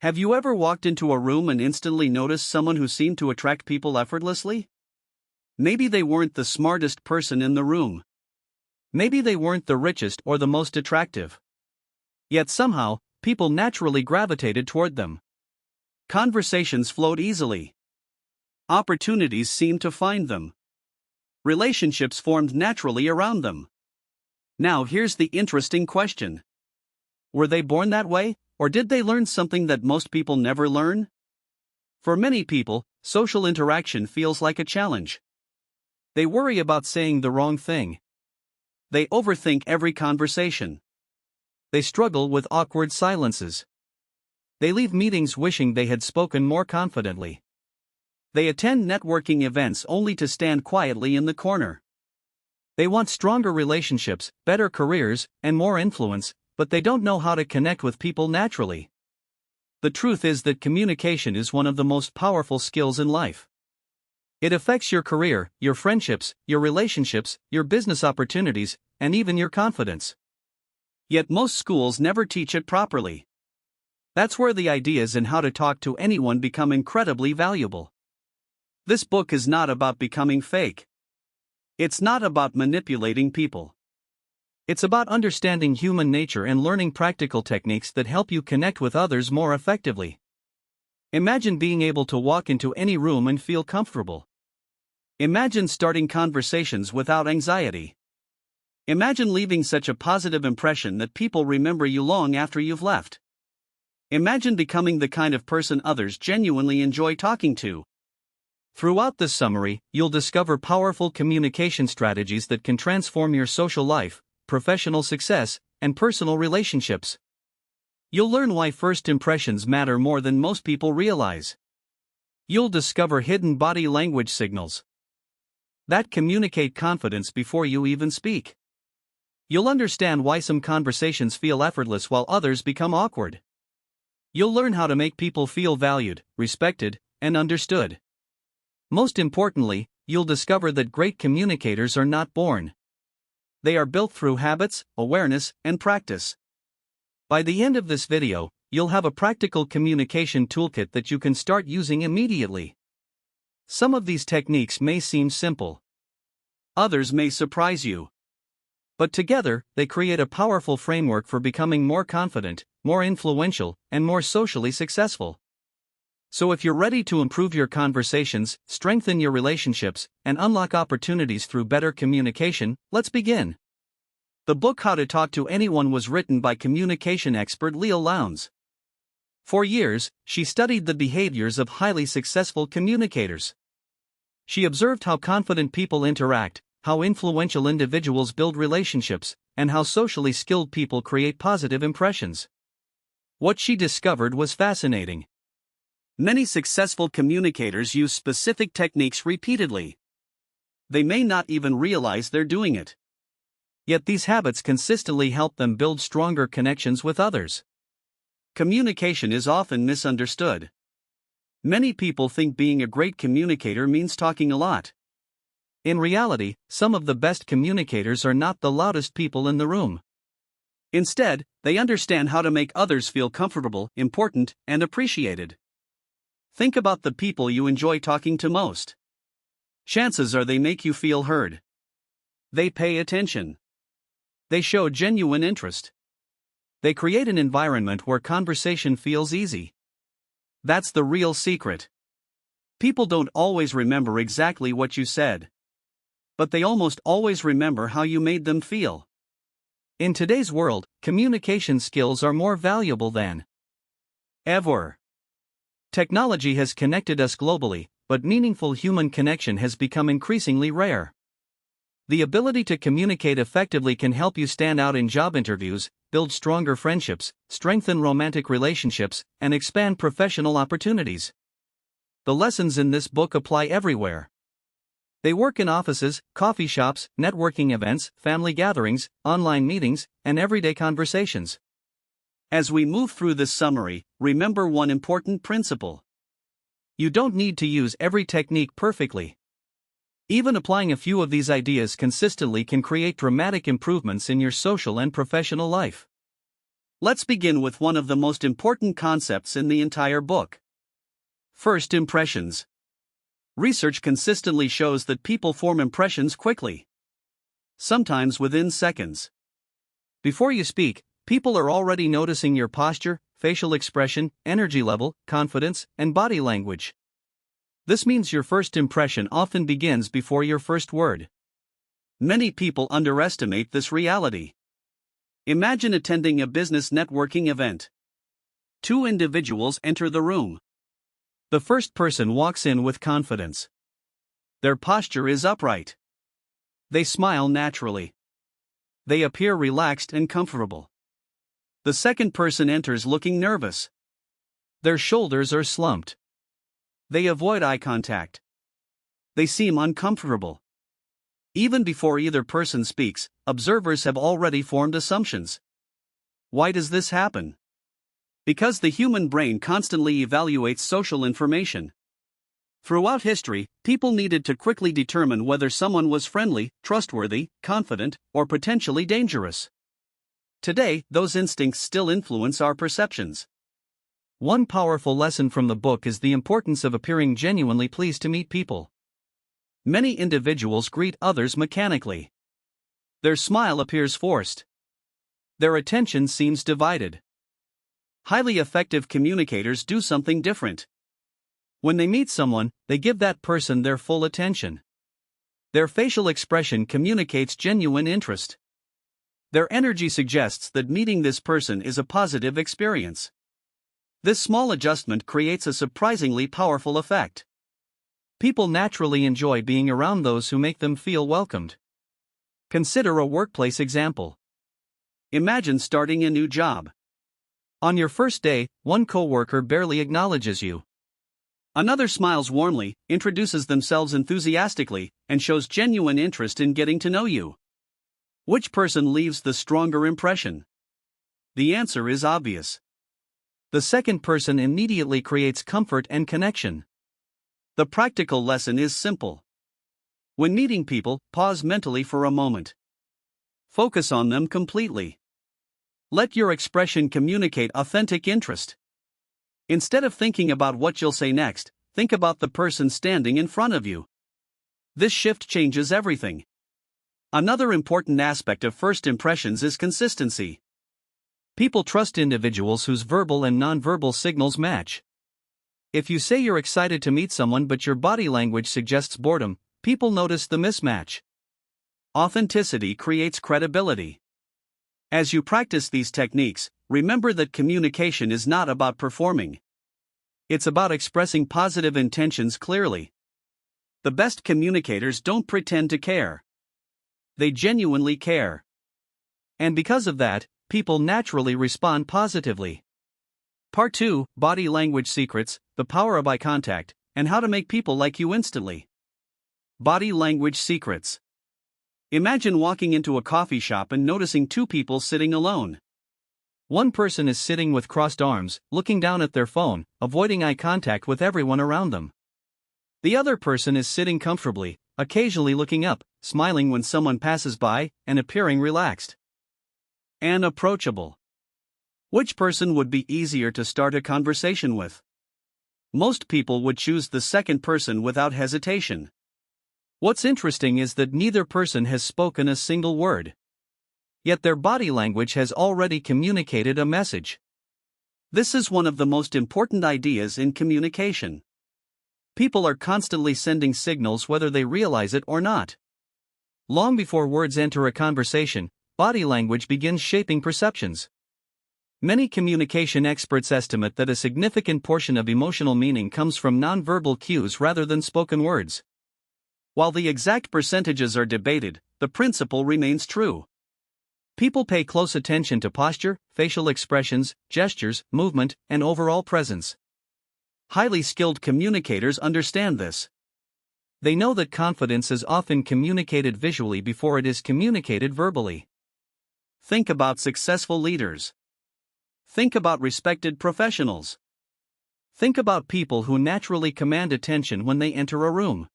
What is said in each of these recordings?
Have you ever walked into a room and instantly noticed someone who seemed to attract people effortlessly? Maybe they weren't the smartest person in the room. Maybe they weren't the richest or the most attractive. Yet somehow, people naturally gravitated toward them. Conversations flowed easily. Opportunities seemed to find them. Relationships formed naturally around them. Now here's the interesting question. Were they born that way, or did they learn something that most people never learn? For many people, social interaction feels like a challenge. They worry about saying the wrong thing. They overthink every conversation. They struggle with awkward silences. They leave meetings wishing they had spoken more confidently. They attend networking events only to stand quietly in the corner. They want stronger relationships, better careers, and more influence, but they don't know how to connect with people naturally. The truth is that communication is one of the most powerful skills in life. It affects your career, your friendships, your relationships, your business opportunities, and even your confidence. Yet most schools never teach it properly. That's where the ideas in how to talk to anyone become incredibly valuable. This book is not about becoming fake. It's not about manipulating people. It's about understanding human nature and learning practical techniques that help you connect with others more effectively. Imagine being able to walk into any room and feel comfortable. Imagine starting conversations without anxiety. Imagine leaving such a positive impression that people remember you long after you've left. Imagine becoming the kind of person others genuinely enjoy talking to. Throughout this summary, you'll discover powerful communication strategies that can transform your social life, professional success, and personal relationships. You'll learn why first impressions matter more than most people realize. You'll discover hidden body language signals that communicate confidence before you even speak. You'll understand why some conversations feel effortless while others become awkward. You'll learn how to make people feel valued, respected, and understood. Most importantly, you'll discover that great communicators are not born. They are built through habits, awareness, and practice. By the end of this video, you'll have a practical communication toolkit that you can start using immediately. Some of these techniques may seem simple. Others may surprise you. But together, they create a powerful framework for becoming more confident, more influential, and more socially successful. So if you're ready to improve your conversations, strengthen your relationships, and unlock opportunities through better communication, let's begin. The book How to Talk to Anyone was written by communication expert Leil Lowndes. For years, she studied the behaviors of highly successful communicators. She observed how confident people interact, how influential individuals build relationships, and how socially skilled people create positive impressions. What she discovered was fascinating. Many successful communicators use specific techniques repeatedly. They may not even realize they're doing it. Yet these habits consistently help them build stronger connections with others. Communication is often misunderstood. Many people think being a great communicator means talking a lot. In reality, some of the best communicators are not the loudest people in the room. Instead, they understand how to make others feel comfortable, important, and appreciated. Think about the people you enjoy talking to most. Chances are they make you feel heard. They pay attention. They show genuine interest. They create an environment where conversation feels easy. That's the real secret. People don't always remember exactly what you said. But they almost always remember how you made them feel. In today's world, communication skills are more valuable than ever. Technology has connected us globally, but meaningful human connection has become increasingly rare. The ability to communicate effectively can help you stand out in job interviews, build stronger friendships, strengthen romantic relationships, and expand professional opportunities. The lessons in this book apply everywhere. They work in offices, coffee shops, networking events, family gatherings, online meetings, and everyday conversations. As we move through this summary, remember one important principle. You don't need to use every technique perfectly. Even applying a few of these ideas consistently can create dramatic improvements in your social and professional life. Let's begin with one of the most important concepts in the entire book. First impressions. Research consistently shows that people form impressions quickly, sometimes within seconds. Before you speak, people are already noticing your posture, facial expression, energy level, confidence, and body language. This means your first impression often begins before your first word. Many people underestimate this reality. Imagine attending a business networking event. Two individuals enter the room. The first person walks in with confidence. Their posture is upright. They smile naturally. They appear relaxed and comfortable. The second person enters looking nervous. Their shoulders are slumped. They avoid eye contact. They seem uncomfortable. Even before either person speaks, observers have already formed assumptions. Why does this happen? Because the human brain constantly evaluates social information. Throughout history, people needed to quickly determine whether someone was friendly, trustworthy, confident, or potentially dangerous. Today, those instincts still influence our perceptions. One powerful lesson from the book is the importance of appearing genuinely pleased to meet people. Many individuals greet others mechanically. Their smile appears forced. Their attention seems divided. Highly effective communicators do something different. When they meet someone, they give that person their full attention. Their facial expression communicates genuine interest. Their energy suggests that meeting this person is a positive experience. This small adjustment creates a surprisingly powerful effect. People naturally enjoy being around those who make them feel welcomed. Consider a workplace example. Imagine starting a new job. On your first day, one coworker barely acknowledges you. Another smiles warmly, introduces themselves enthusiastically, and shows genuine interest in getting to know you. Which person leaves the stronger impression? The answer is obvious. The second person immediately creates comfort and connection. The practical lesson is simple. When meeting people, pause mentally for a moment. Focus on them completely. Let your expression communicate authentic interest. Instead of thinking about what you'll say next, think about the person standing in front of you. This shift changes everything. Another important aspect of first impressions is consistency. People trust individuals whose verbal and nonverbal signals match. If you say you're excited to meet someone but your body language suggests boredom, people notice the mismatch. Authenticity creates credibility. As you practice these techniques, remember that communication is not about performing. It's about expressing positive intentions clearly. The best communicators don't pretend to care. They genuinely care. And because of that, people naturally respond positively. Part 2, Body Language Secrets, the Power of Eye Contact, and How to Make People Like You Instantly. Body Language Secrets. Imagine walking into a coffee shop and noticing two people sitting alone. One person is sitting with crossed arms, looking down at their phone, avoiding eye contact with everyone around them. The other person is sitting comfortably, occasionally looking up, smiling when someone passes by, and appearing relaxed and approachable. Which person would be easier to start a conversation with? Most people would choose the second person without hesitation. What's interesting is that neither person has spoken a single word. Yet their body language has already communicated a message. This is one of the most important ideas in communication. People are constantly sending signals whether they realize it or not. Long before words enter a conversation, body language begins shaping perceptions. Many communication experts estimate that a significant portion of emotional meaning comes from nonverbal cues rather than spoken words. While the exact percentages are debated, the principle remains true. People pay close attention to posture, facial expressions, gestures, movement, and overall presence. Highly skilled communicators understand this. They know that confidence is often communicated visually before it is communicated verbally. Think about successful leaders. Think about respected professionals. Think about people who naturally command attention when they enter a room.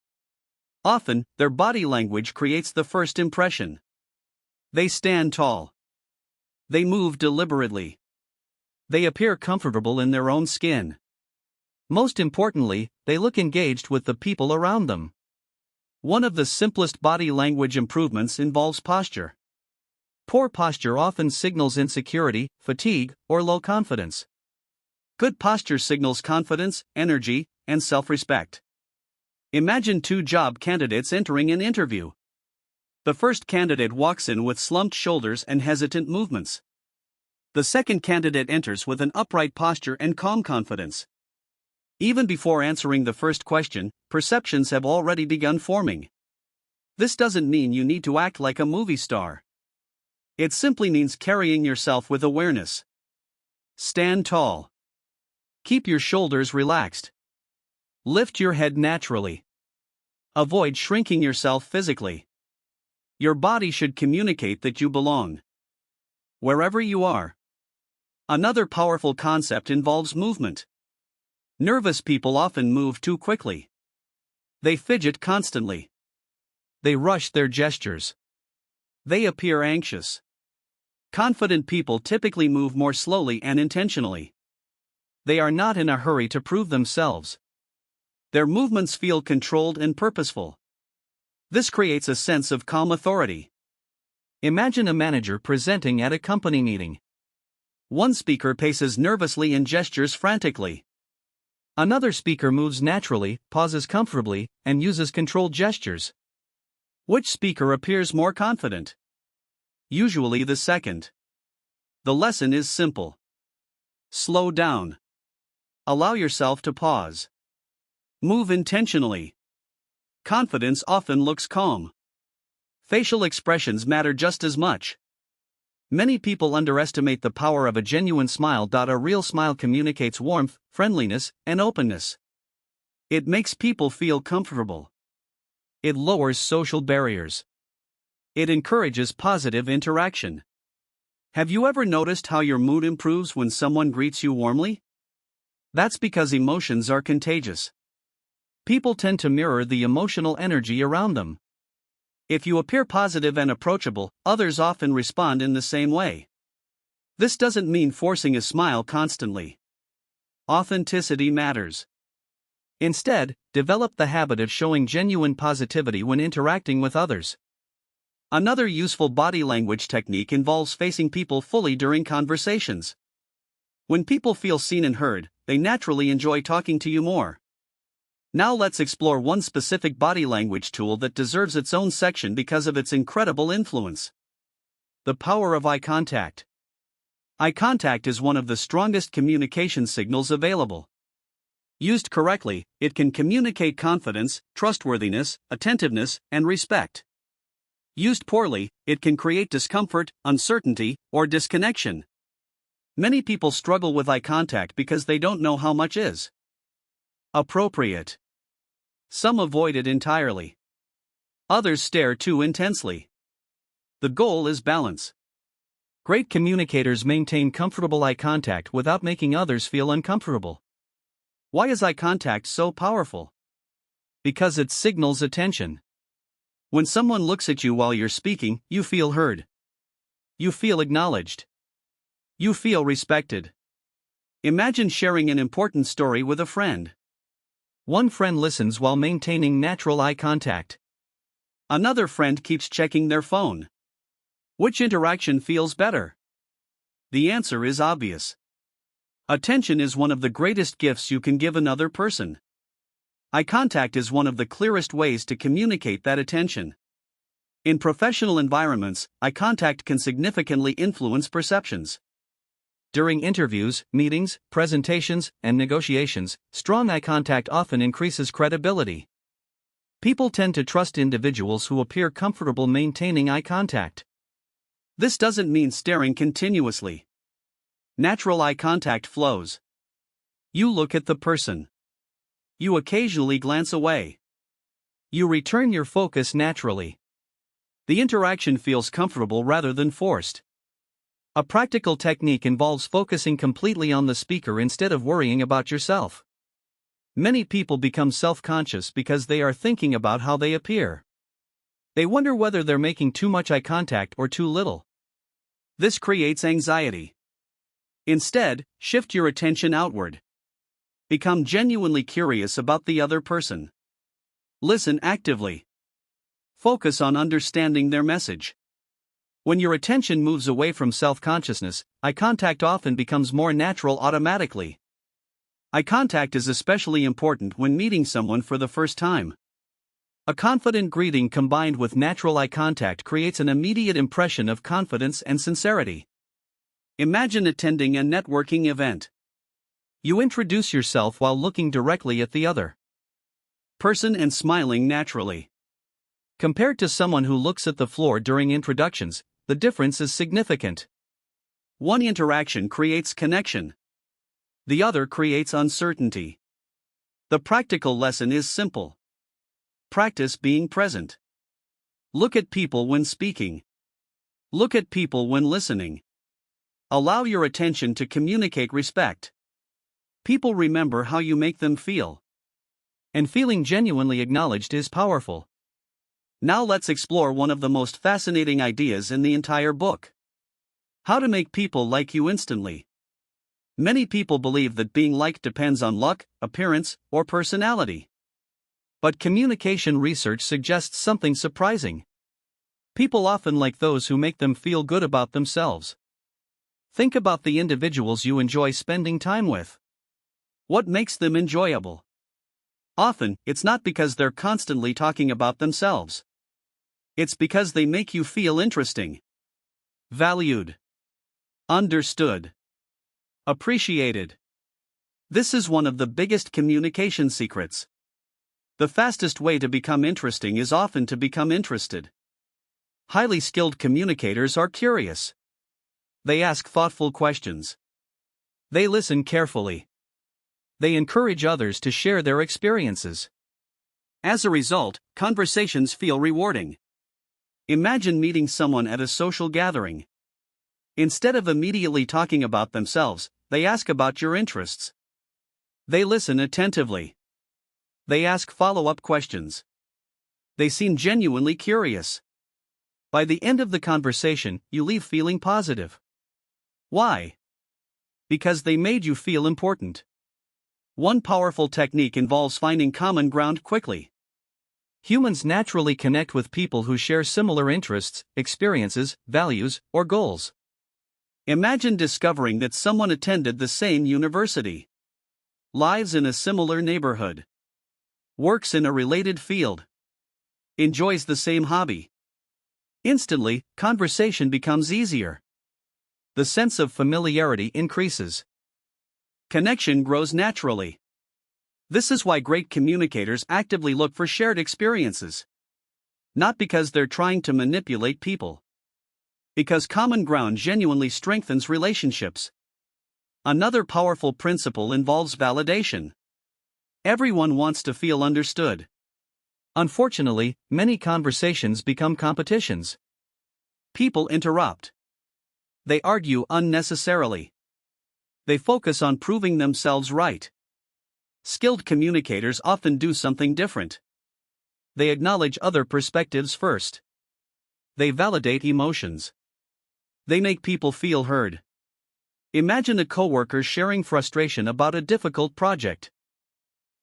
Often, their body language creates the first impression. They stand tall. They move deliberately. They appear comfortable in their own skin. Most importantly, they look engaged with the people around them. One of the simplest body language improvements involves posture. Poor posture often signals insecurity, fatigue, or low confidence. Good posture signals confidence, energy, and self-respect. Imagine two job candidates entering an interview. The first candidate walks in with slumped shoulders and hesitant movements. The second candidate enters with an upright posture and calm confidence. Even before answering the first question, perceptions have already begun forming. This doesn't mean you need to act like a movie star. It simply means carrying yourself with awareness. Stand tall. Keep your shoulders relaxed. Lift your head naturally. Avoid shrinking yourself physically. Your body should communicate that you belong. Wherever you are. Another powerful concept involves movement. Nervous people often move too quickly. They fidget constantly. They rush their gestures. They appear anxious. Confident people typically move more slowly and intentionally. They are not in a hurry to prove themselves. Their movements feel controlled and purposeful. This creates a sense of calm authority. Imagine a manager presenting at a company meeting. One speaker paces nervously and gestures frantically. Another speaker moves naturally, pauses comfortably, and uses controlled gestures. Which speaker appears more confident? Usually the second. The lesson is simple. Slow down. Allow yourself to pause. Move intentionally. Confidence often looks calm. Facial expressions matter just as much. Many people underestimate the power of a genuine smile. A real smile communicates warmth, friendliness, and openness. It makes people feel comfortable. It lowers social barriers. It encourages positive interaction. Have you ever noticed how your mood improves when someone greets you warmly? That's because emotions are contagious. People tend to mirror the emotional energy around them. If you appear positive and approachable, others often respond in the same way. This doesn't mean forcing a smile constantly. Authenticity matters. Instead, develop the habit of showing genuine positivity when interacting with others. Another useful body language technique involves facing people fully during conversations. When people feel seen and heard, they naturally enjoy talking to you more. Now let's explore one specific body language tool that deserves its own section because of its incredible influence. The power of eye contact. Eye contact is one of the strongest communication signals available. Used correctly, it can communicate confidence, trustworthiness, attentiveness, and respect. Used poorly, it can create discomfort, uncertainty, or disconnection. Many people struggle with eye contact because they don't know how much is appropriate. Some avoid it entirely. Others stare too intensely. The goal is balance. Great communicators maintain comfortable eye contact without making others feel uncomfortable. Why is eye contact so powerful? Because it signals attention. When someone looks at you while you're speaking, you feel heard. You feel acknowledged. You feel respected. Imagine sharing an important story with a friend. One friend listens while maintaining natural eye contact. Another friend keeps checking their phone. Which interaction feels better? The answer is obvious. Attention is one of the greatest gifts you can give another person. Eye contact is one of the clearest ways to communicate that attention. In professional environments, eye contact can significantly influence perceptions. During interviews, meetings, presentations, and negotiations, strong eye contact often increases credibility. People tend to trust individuals who appear comfortable maintaining eye contact. This doesn't mean staring continuously. Natural eye contact flows. You look at the person. You occasionally glance away. You return your focus naturally. The interaction feels comfortable rather than forced. A practical technique involves focusing completely on the speaker instead of worrying about yourself. Many people become self-conscious because they are thinking about how they appear. They wonder whether they're making too much eye contact or too little. This creates anxiety. Instead, shift your attention outward. Become genuinely curious about the other person. Listen actively. Focus on understanding their message. When your attention moves away from self-consciousness, eye contact often becomes more natural automatically. Eye contact is especially important when meeting someone for the first time. A confident greeting combined with natural eye contact creates an immediate impression of confidence and sincerity. Imagine attending a networking event. You introduce yourself while looking directly at the other person and smiling naturally. Compared to someone who looks at the floor during introductions, the difference is significant. One interaction creates connection. The other creates uncertainty. The practical lesson is simple. Practice being present. Look at people when speaking. Look at people when listening. Allow your attention to communicate respect. People remember how you make them feel. And feeling genuinely acknowledged is powerful. Now let's explore one of the most fascinating ideas in the entire book. How to make people like you instantly. Many people believe that being liked depends on luck, appearance, or personality. But communication research suggests something surprising. People often like those who make them feel good about themselves. Think about the individuals you enjoy spending time with. What makes them enjoyable? Often, it's not because they're constantly talking about themselves. It's because they make you feel interesting, valued, understood, appreciated. This is one of the biggest communication secrets. The fastest way to become interesting is often to become interested. Highly skilled communicators are curious. They ask thoughtful questions. They listen carefully. They encourage others to share their experiences. As a result, conversations feel rewarding. Imagine meeting someone at a social gathering. Instead of immediately talking about themselves, they ask about your interests. They listen attentively. They ask follow-up questions. They seem genuinely curious. By the end of the conversation, you leave feeling positive. Why? Because they made you feel important. One powerful technique involves finding common ground quickly. Humans naturally connect with people who share similar interests, experiences, values, or goals. Imagine discovering that someone attended the same university, lives in a similar neighborhood, works in a related field, enjoys the same hobby. Instantly, conversation becomes easier. The sense of familiarity increases. Connection grows naturally. This is why great communicators actively look for shared experiences. Not because they're trying to manipulate people. Because common ground genuinely strengthens relationships. Another powerful principle involves validation. Everyone wants to feel understood. Unfortunately, many conversations become competitions. People interrupt. They argue unnecessarily. They focus on proving themselves right. Skilled communicators often do something different. They acknowledge other perspectives first. They validate emotions. They make people feel heard. Imagine a coworker sharing frustration about a difficult project.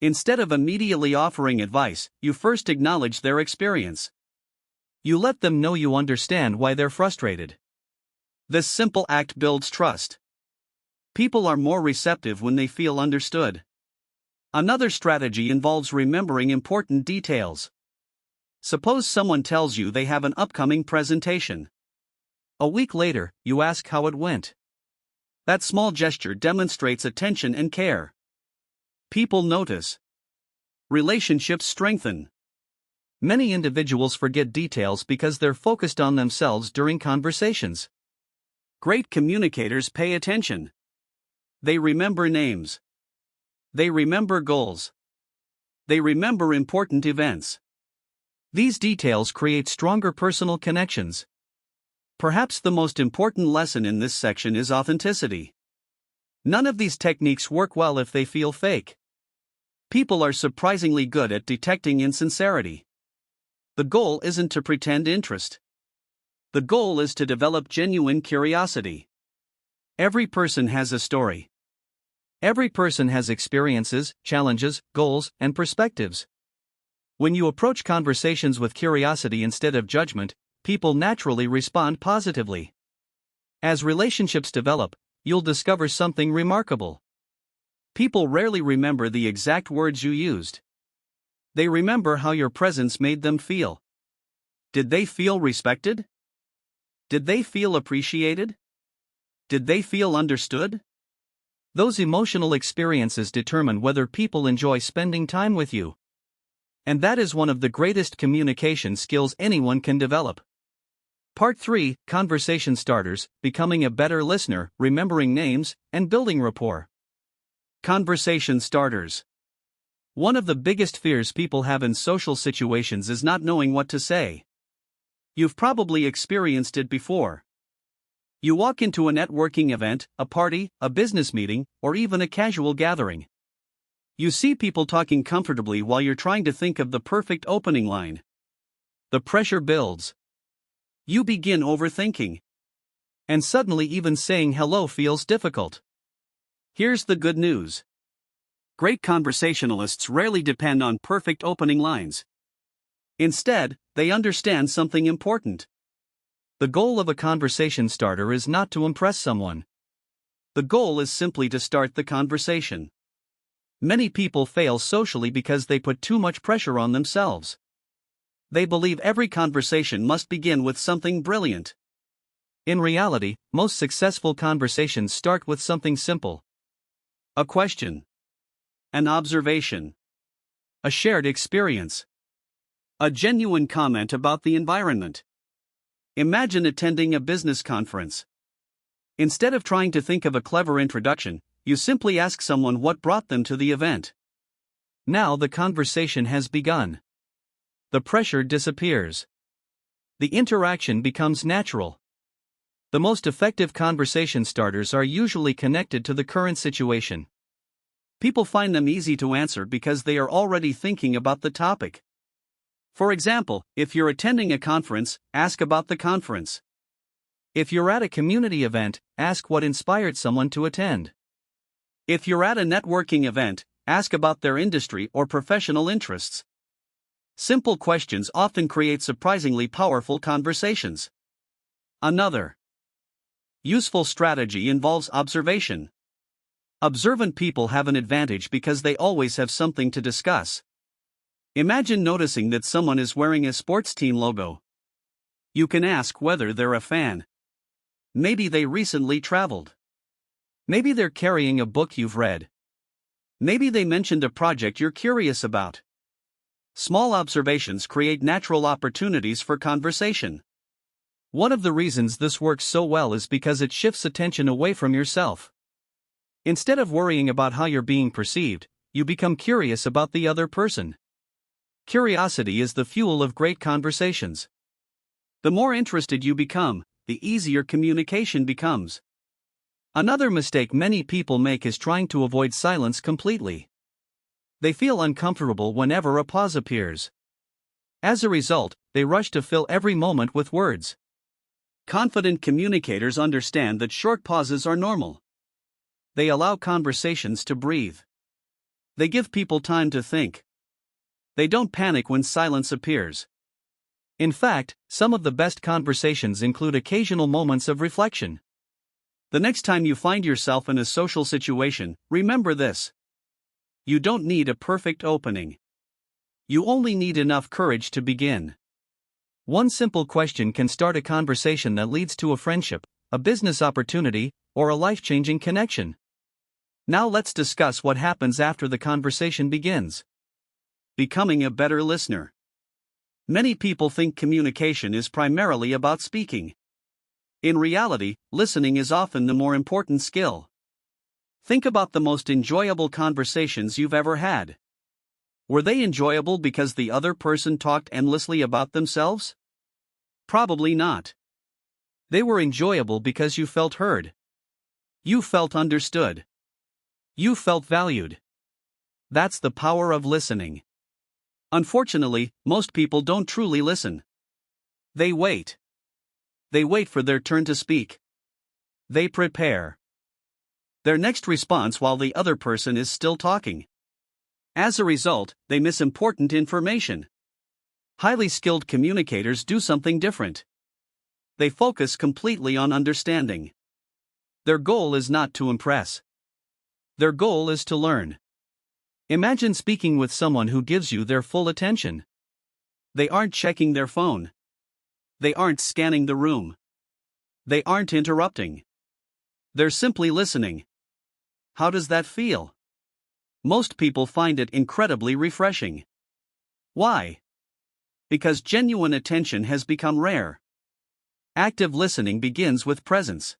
Instead of immediately offering advice, you first acknowledge their experience. You let them know you understand why they're frustrated. This simple act builds trust. People are more receptive when they feel understood. Another strategy involves remembering important details. Suppose someone tells you they have an upcoming presentation. A week later, you ask how it went. That small gesture demonstrates attention and care. People notice. Relationships strengthen. Many individuals forget details because they're focused on themselves during conversations. Great communicators pay attention. They remember names. They remember goals. They remember important events. These details create stronger personal connections. Perhaps the most important lesson in this section is authenticity. None of these techniques work well if they feel fake. People are surprisingly good at detecting insincerity. The goal isn't to pretend interest. The goal is to develop genuine curiosity. Every person has a story. Every person has experiences, challenges, goals, and perspectives. When you approach conversations with curiosity instead of judgment, people naturally respond positively. As relationships develop, you'll discover something remarkable. People rarely remember the exact words you used. They remember how your presence made them feel. Did they feel respected? Did they feel appreciated? Did they feel understood? Those emotional experiences determine whether people enjoy spending time with you. And that is one of the greatest communication skills anyone can develop. Part 3: Conversation Starters: Becoming a Better Listener, Remembering Names, and Building Rapport. Conversation starters. One of the biggest fears people have in social situations is not knowing what to say. You've probably experienced it before. You walk into a networking event, a party, a business meeting, or even a casual gathering. You see people talking comfortably while you're trying to think of the perfect opening line. The pressure builds. You begin overthinking. And suddenly even saying hello feels difficult. Here's the good news. Great conversationalists rarely depend on perfect opening lines. Instead, they understand something important. The goal of a conversation starter is not to impress someone. The goal is simply to start the conversation. Many people fail socially because they put too much pressure on themselves. They believe every conversation must begin with something brilliant. In reality, most successful conversations start with something simple. A question. An observation. A shared experience. A genuine comment about the environment. Imagine attending a business conference. Instead of trying to think of a clever introduction, you simply ask someone what brought them to the event. Now the conversation has begun. The pressure disappears. The interaction becomes natural. The most effective conversation starters are usually connected to the current situation. People find them easy to answer because they are already thinking about the topic. For example, if you're attending a conference, ask about the conference. If you're at a community event, ask what inspired someone to attend. If you're at a networking event, ask about their industry or professional interests. Simple questions often create surprisingly powerful conversations. Another useful strategy involves observation. Observant people have an advantage because they always have something to discuss. Imagine noticing that someone is wearing a sports team logo. You can ask whether they're a fan. Maybe they recently traveled. Maybe they're carrying a book you've read. Maybe they mentioned a project you're curious about. Small observations create natural opportunities for conversation. One of the reasons this works so well is because it shifts attention away from yourself. Instead of worrying about how you're being perceived, you become curious about the other person. Curiosity is the fuel of great conversations. The more interested you become, the easier communication becomes. Another mistake many people make is trying to avoid silence completely. They feel uncomfortable whenever a pause appears. As a result, they rush to fill every moment with words. Confident communicators understand that short pauses are normal. They allow conversations to breathe. They give people time to think. They don't panic when silence appears. In fact, some of the best conversations include occasional moments of reflection. The next time you find yourself in a social situation, remember this. You don't need a perfect opening. You only need enough courage to begin. One simple question can start a conversation that leads to a friendship, a business opportunity, or a life-changing connection. Now let's discuss what happens after the conversation begins. Becoming a better listener. Many people think communication is primarily about speaking. In reality, listening is often the more important skill. Think about the most enjoyable conversations you've ever had. Were they enjoyable because the other person talked endlessly about themselves? Probably not. They were enjoyable because you felt heard. You felt understood. You felt valued. That's the power of listening. Unfortunately, most people don't truly listen. They wait. They wait for their turn to speak. They prepare. their next response while the other person is still talking. As a result, they miss important information. Highly skilled communicators do something different. They focus completely on understanding. Their goal is not to impress. Their goal is to learn. Imagine speaking with someone who gives you their full attention. They aren't checking their phone. They aren't scanning the room. They aren't interrupting. They're simply listening. How does that feel? Most people find it incredibly refreshing. Why? Because genuine attention has become rare. Active listening begins with presence.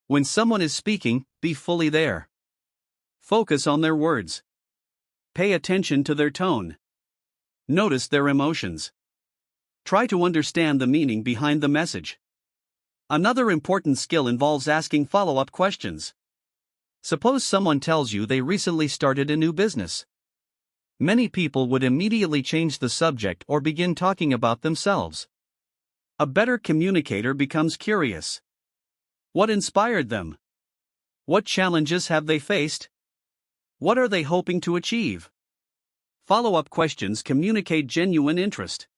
When someone is speaking, be fully there. Focus on their words. Pay attention to their tone. Notice their emotions. Try to understand the meaning behind the message. Another important skill involves asking follow-up questions. Suppose someone tells you they recently started a new business. Many people would immediately change the subject or begin talking about themselves. A better communicator becomes curious. What inspired them? What challenges have they faced? What are they hoping to achieve? Follow-up questions communicate genuine interest.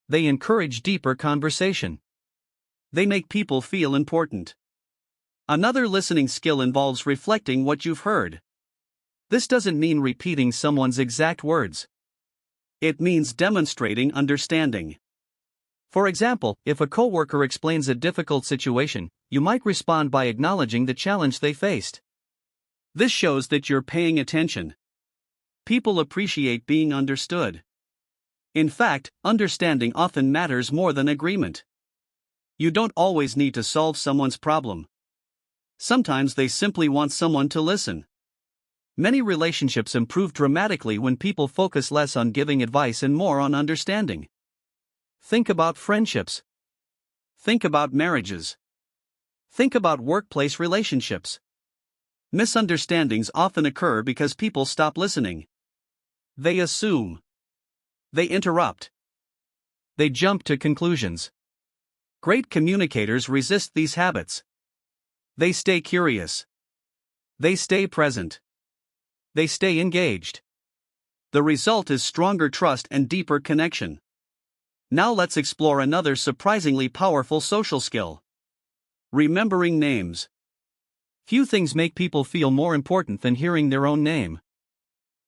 They encourage deeper conversation. They make people feel important. Another listening skill involves reflecting what you've heard. This doesn't mean repeating someone's exact words. It means demonstrating understanding. For example, if a coworker explains a difficult situation, you might respond by acknowledging the challenge they faced. This shows that you're paying attention. People appreciate being understood. In fact, understanding often matters more than agreement. You don't always need to solve someone's problem. Sometimes they simply want someone to listen. Many relationships improve dramatically when people focus less on giving advice and more on understanding. Think about friendships. Think about marriages. Think about workplace relationships. Misunderstandings often occur because people stop listening. They assume. They interrupt. They jump to conclusions. Great communicators resist these habits. They stay curious. They stay present. They stay engaged. The result is stronger trust and deeper connection. Now let's explore another surprisingly powerful social skill. Remembering names. Few things make people feel more important than hearing their own name.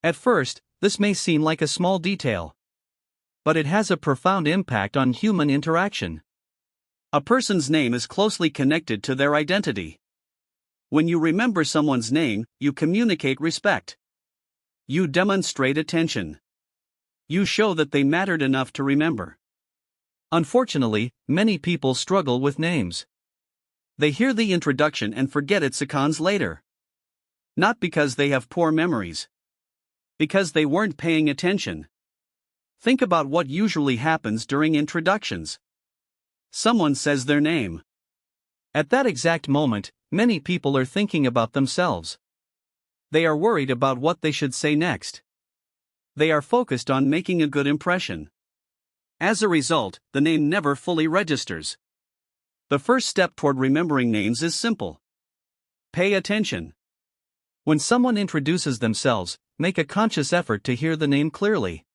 At first, this may seem like a small detail. But it has a profound impact on human interaction. A person's name is closely connected to their identity. When you remember someone's name, you communicate respect. You demonstrate attention. You show that they mattered enough to remember. Unfortunately, many people struggle with names. They hear the introduction and forget it seconds later. Not because they have poor memories. Because they weren't paying attention. Think about what usually happens during introductions. Someone says their name. At that exact moment, many people are thinking about themselves. They are worried about what they should say next. They are focused on making a good impression. As a result, the name never fully registers. The first step toward remembering names is simple. Pay attention. When someone introduces themselves, make a conscious effort to hear the name clearly.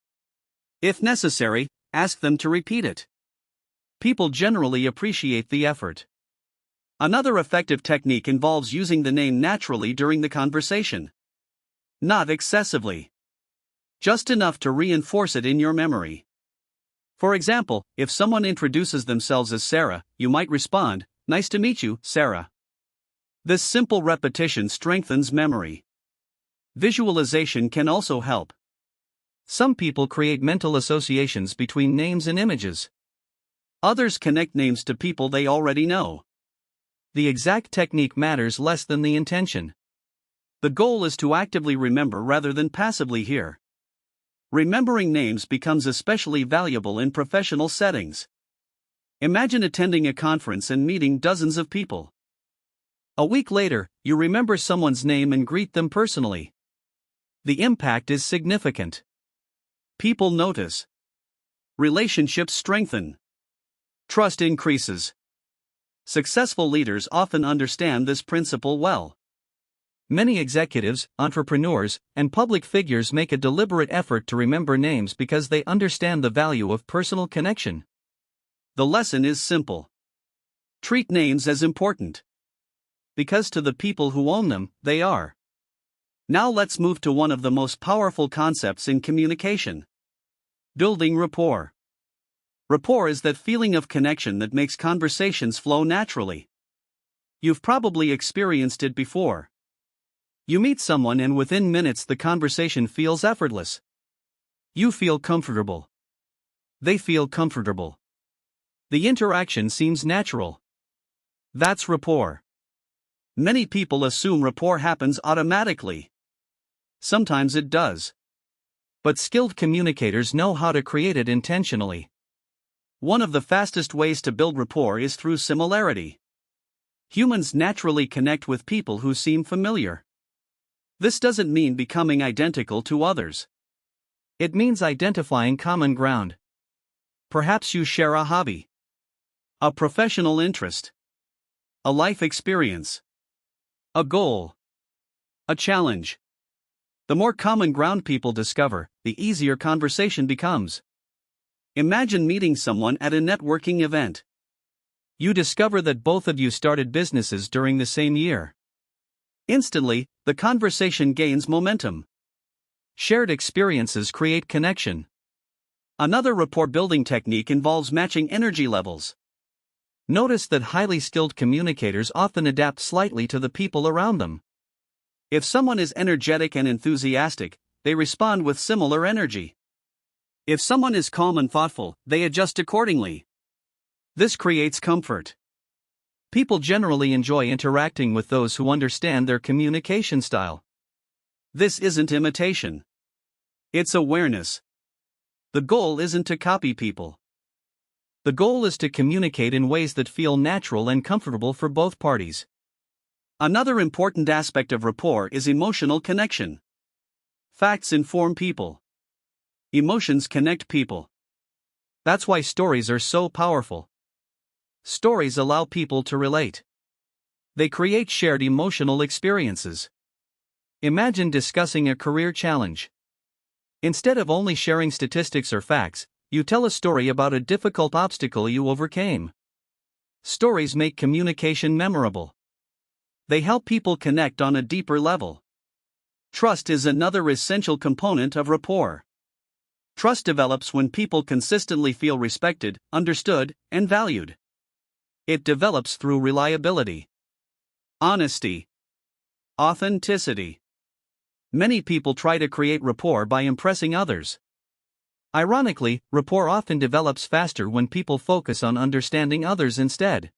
If necessary, ask them to repeat it. People generally appreciate the effort. Another effective technique involves using the name naturally during the conversation. Not excessively. Just enough to reinforce it in your memory. For example, if someone introduces themselves as Sarah, you might respond, "Nice to meet you, Sarah." This simple repetition strengthens memory. Visualization can also help. Some people create mental associations between names and images. Others connect names to people they already know. The exact technique matters less than the intention. The goal is to actively remember rather than passively hear. Remembering names becomes especially valuable in professional settings. Imagine attending a conference and meeting dozens of people. A week later, you remember someone's name and greet them personally. The impact is significant. People notice. Relationships strengthen. Trust increases. Successful leaders often understand this principle well. Many executives, entrepreneurs, and public figures make a deliberate effort to remember names because they understand the value of personal connection. The lesson is simple. Treat names as important. Because to the people who own them, they are. Now let's move to one of the most powerful concepts in communication. Building rapport. Rapport is that feeling of connection that makes conversations flow naturally. You've probably experienced it before. You meet someone and within minutes the conversation feels effortless. You feel comfortable. They feel comfortable. The interaction seems natural. That's rapport. Many people assume rapport happens automatically. Sometimes it does. But skilled communicators know how to create it intentionally. One of the fastest ways to build rapport is through similarity. Humans naturally connect with people who seem familiar. This doesn't mean becoming identical to others. It means identifying common ground. Perhaps you share a hobby, a professional interest, a life experience, a goal, a challenge. The more common ground people discover, the easier conversation becomes. Imagine meeting someone at a networking event. You discover that both of you started businesses during the same year. Instantly, the conversation gains momentum. Shared experiences create connection. Another rapport building technique involves matching energy levels. Notice that highly skilled communicators often adapt slightly to the people around them. If someone is energetic and enthusiastic, they respond with similar energy. If someone is calm and thoughtful, they adjust accordingly. This creates comfort. People generally enjoy interacting with those who understand their communication style. This isn't imitation. It's awareness. The goal isn't to copy people. The goal is to communicate in ways that feel natural and comfortable for both parties. Another important aspect of rapport is emotional connection. Facts inform people. Emotions connect people. That's why stories are so powerful. Stories allow people to relate. They create shared emotional experiences. Imagine discussing a career challenge. Instead of only sharing statistics or facts, you tell a story about a difficult obstacle you overcame. Stories make communication memorable. They help people connect on a deeper level. Trust is another essential component of rapport. Trust develops when people consistently feel respected, understood, and valued. It develops through reliability, honesty, authenticity. Many people try to create rapport by impressing others. Ironically, rapport often develops faster when people focus on understanding others instead.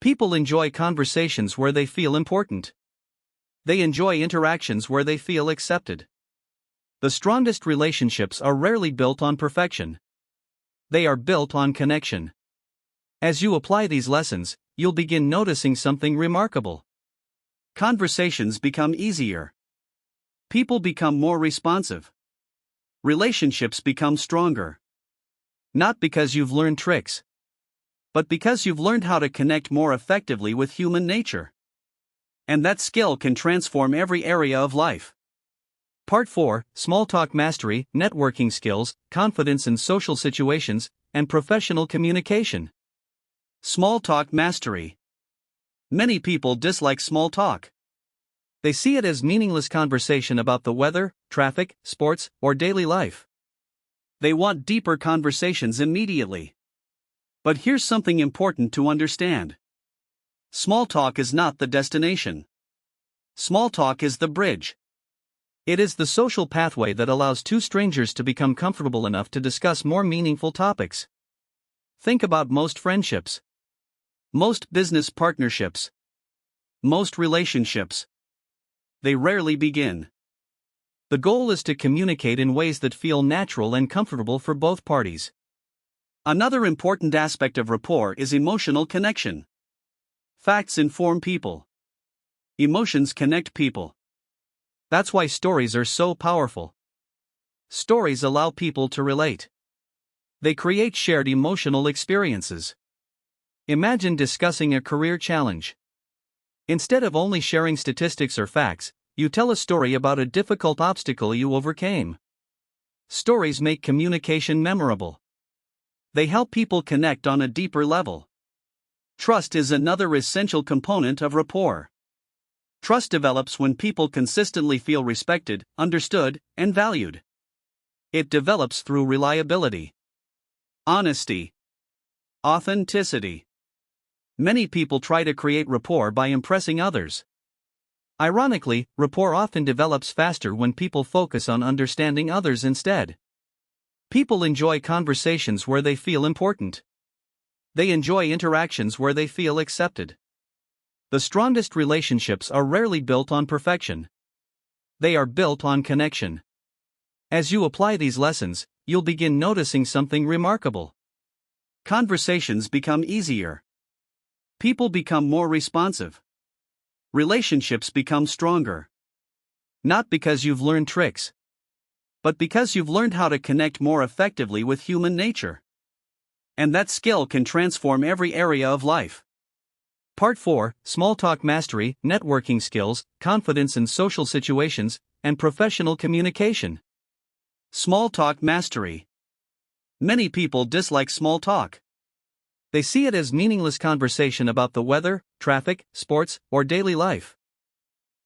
People enjoy conversations where they feel important. They enjoy interactions where they feel accepted. The strongest relationships are rarely built on perfection. They are built on connection. As you apply these lessons, you'll begin noticing something remarkable. Conversations become easier. People become more responsive. Relationships become stronger. Not because you've learned tricks, but because you've learned how to connect more effectively with human nature. And that skill can transform every area of life. Part 4: Small Talk Mastery, Networking Skills, Confidence in Social Situations, and Professional Communication. Small talk mastery. Many people dislike small talk. They see it as meaningless conversation about the weather, traffic, sports, or daily life. They want deeper conversations immediately. But here's something important to understand. Small talk is not the destination. Small talk is the bridge. It is the social pathway that allows two strangers to become comfortable enough to discuss more meaningful topics. Think about most friendships, most business partnerships, most relationships. They rarely begin. The goal is to communicate in ways that feel natural and comfortable for both parties. Another important aspect of rapport is emotional connection. Facts inform people. Emotions connect people. That's why stories are so powerful. Stories allow people to relate. They create shared emotional experiences. Imagine discussing a career challenge. Instead of only sharing statistics or facts, you tell a story about a difficult obstacle you overcame. Stories make communication memorable. They help people connect on a deeper level. Trust is another essential component of rapport. Trust develops when people consistently feel respected, understood, and valued. It develops through reliability, honesty, authenticity. Many people try to create rapport by impressing others. Ironically, rapport often develops faster when people focus on understanding others instead. People enjoy conversations where they feel important. They enjoy interactions where they feel accepted. The strongest relationships are rarely built on perfection. They are built on connection. As you apply these lessons, you'll begin noticing something remarkable. Conversations become easier. People become more responsive. Relationships become stronger. Not because you've learned tricks, but because you've learned how to connect more effectively with human nature. And that skill can transform every area of life. Part 4: Small Talk Mastery, Networking Skills, Confidence in Social Situations, and Professional Communication. Small Talk Mastery. Many people dislike small talk. They see it as meaningless conversation about the weather, traffic, sports, or daily life.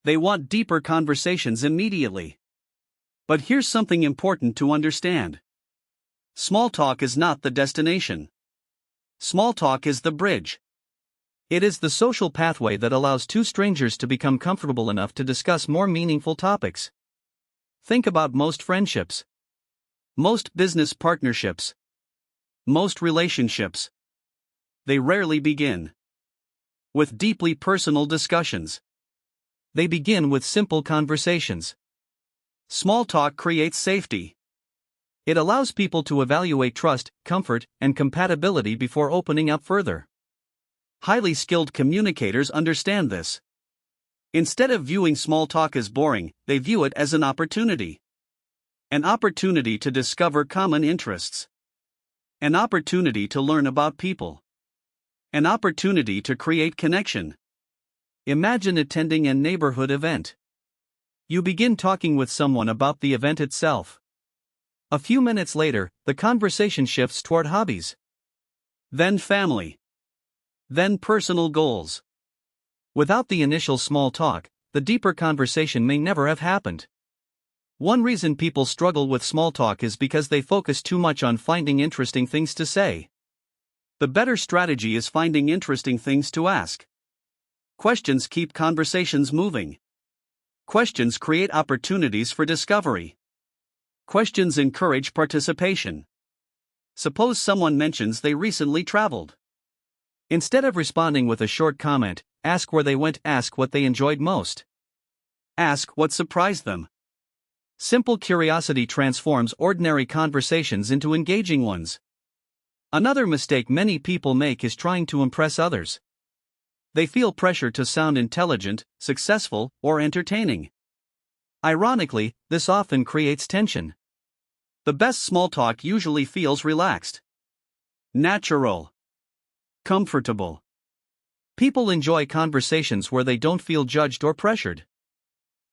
They want deeper conversations immediately. But here's something important to understand. Small talk is not the destination. Small talk is the bridge. It is the social pathway that allows two strangers to become comfortable enough to discuss more meaningful topics. Think about most friendships, most business partnerships, most relationships. They rarely begin with deeply personal discussions. They begin with simple conversations. Small talk creates safety. It allows people to evaluate trust, comfort, and compatibility before opening up further. Highly skilled communicators understand this. Instead of viewing small talk as boring, they view it as an opportunity. An opportunity to discover common interests. An opportunity to learn about people. An opportunity to create connection. Imagine attending a neighborhood event. You begin talking with someone about the event itself. A few minutes later, the conversation shifts toward hobbies. Then family. Then personal goals. Without the initial small talk, the deeper conversation may never have happened. One reason people struggle with small talk is because they focus too much on finding interesting things to say. The better strategy is finding interesting things to ask. Questions keep conversations moving. Questions create opportunities for discovery. Questions encourage participation. Suppose someone mentions they recently traveled. Instead of responding with a short comment, ask where they went, ask what they enjoyed most. Ask what surprised them. Simple curiosity transforms ordinary conversations into engaging ones. Another mistake many people make is trying to impress others. They feel pressure to sound intelligent, successful, or entertaining. Ironically, this often creates tension. The best small talk usually feels relaxed, natural, comfortable. People enjoy conversations where they don't feel judged or pressured.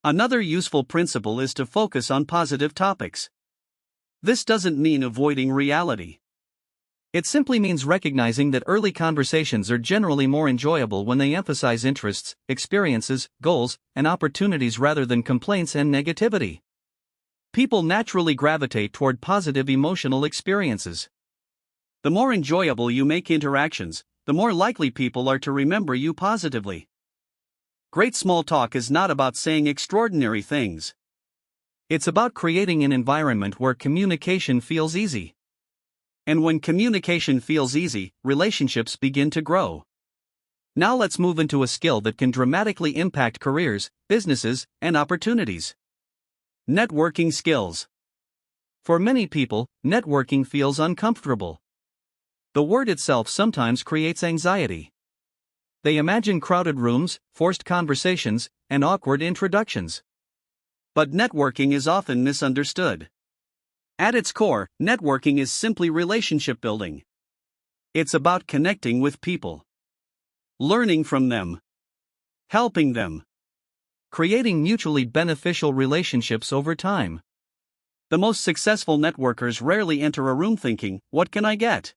Another useful principle is to focus on positive topics. This doesn't mean avoiding reality. It simply means recognizing that early conversations are generally more enjoyable when they emphasize interests, experiences, goals, and opportunities rather than complaints and negativity. People naturally gravitate toward positive emotional experiences. The more enjoyable you make interactions, the more likely people are to remember you positively. Great small talk is not about saying extraordinary things. It's about creating an environment where communication feels easy. And when communication feels easy, relationships begin to grow. Now let's move into a skill that can dramatically impact careers, businesses, and opportunities. Networking skills. For many people, networking feels uncomfortable. The word itself sometimes creates anxiety. They imagine crowded rooms, forced conversations, and awkward introductions. But networking is often misunderstood. At its core, networking is simply relationship building. It's about connecting with people, learning from them, helping them, creating mutually beneficial relationships over time. The most successful networkers rarely enter a room thinking, "What can I get?"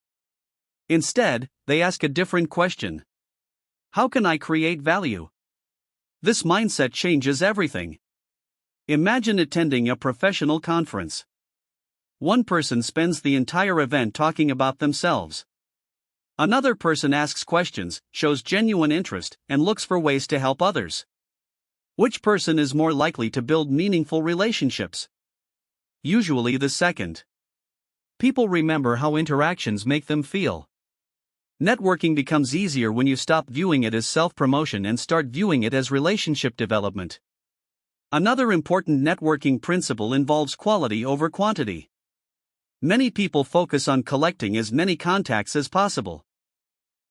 Instead, they ask a different question: "How can I create value?" This mindset changes everything. Imagine attending a professional conference. One person spends the entire event talking about themselves. Another person asks questions, shows genuine interest, and looks for ways to help others. Which person is more likely to build meaningful relationships? Usually the second. People remember how interactions make them feel. Networking becomes easier when you stop viewing it as self-promotion and start viewing it as relationship development. Another important networking principle involves quality over quantity. Many people focus on collecting as many contacts as possible.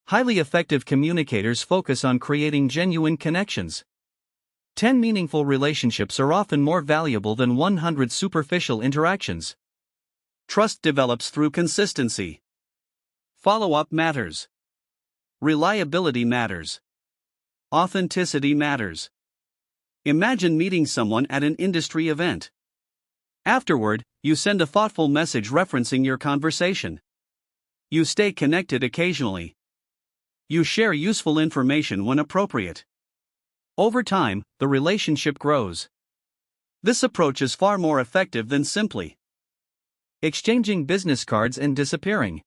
Highly effective communicators focus on creating genuine connections. 10 meaningful relationships are often more valuable than 100 superficial interactions. Trust develops through consistency. Follow-up matters. Reliability matters. Authenticity matters. Imagine meeting someone at an industry event. Afterward, you send a thoughtful message referencing your conversation. You stay connected occasionally. You share useful information when appropriate. Over time, the relationship grows. This approach is far more effective than simply exchanging business cards and disappearing.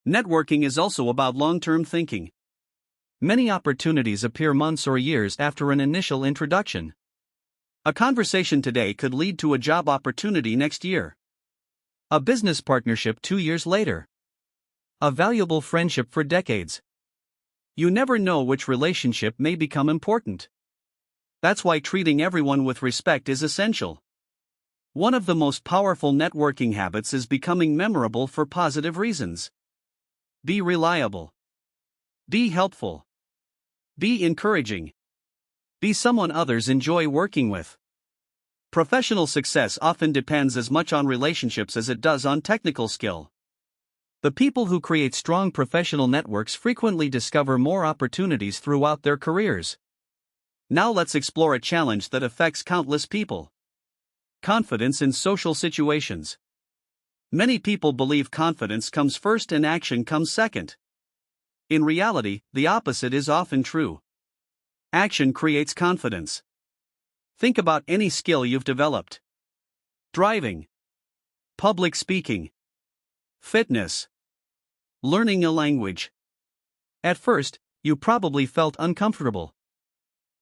Networking is also about long-term thinking. Many opportunities appear months or years after an initial introduction. A conversation today could lead to a job opportunity next year. A business partnership 2 years later. A valuable friendship for decades. You never know which relationship may become important. That's why treating everyone with respect is essential. One of the most powerful networking habits is becoming memorable for positive reasons. Be reliable. Be helpful. Be encouraging. Be someone others enjoy working with. Professional success often depends as much on relationships as it does on technical skill. The people who create strong professional networks frequently discover more opportunities throughout their careers. Now let's explore a challenge that affects countless people. Confidence in social situations. Many people believe confidence comes first and action comes second. In reality, the opposite is often true. Action creates confidence. Think about any skill you've developed. Driving. Public speaking. Fitness. Learning a language. At first, you probably felt uncomfortable.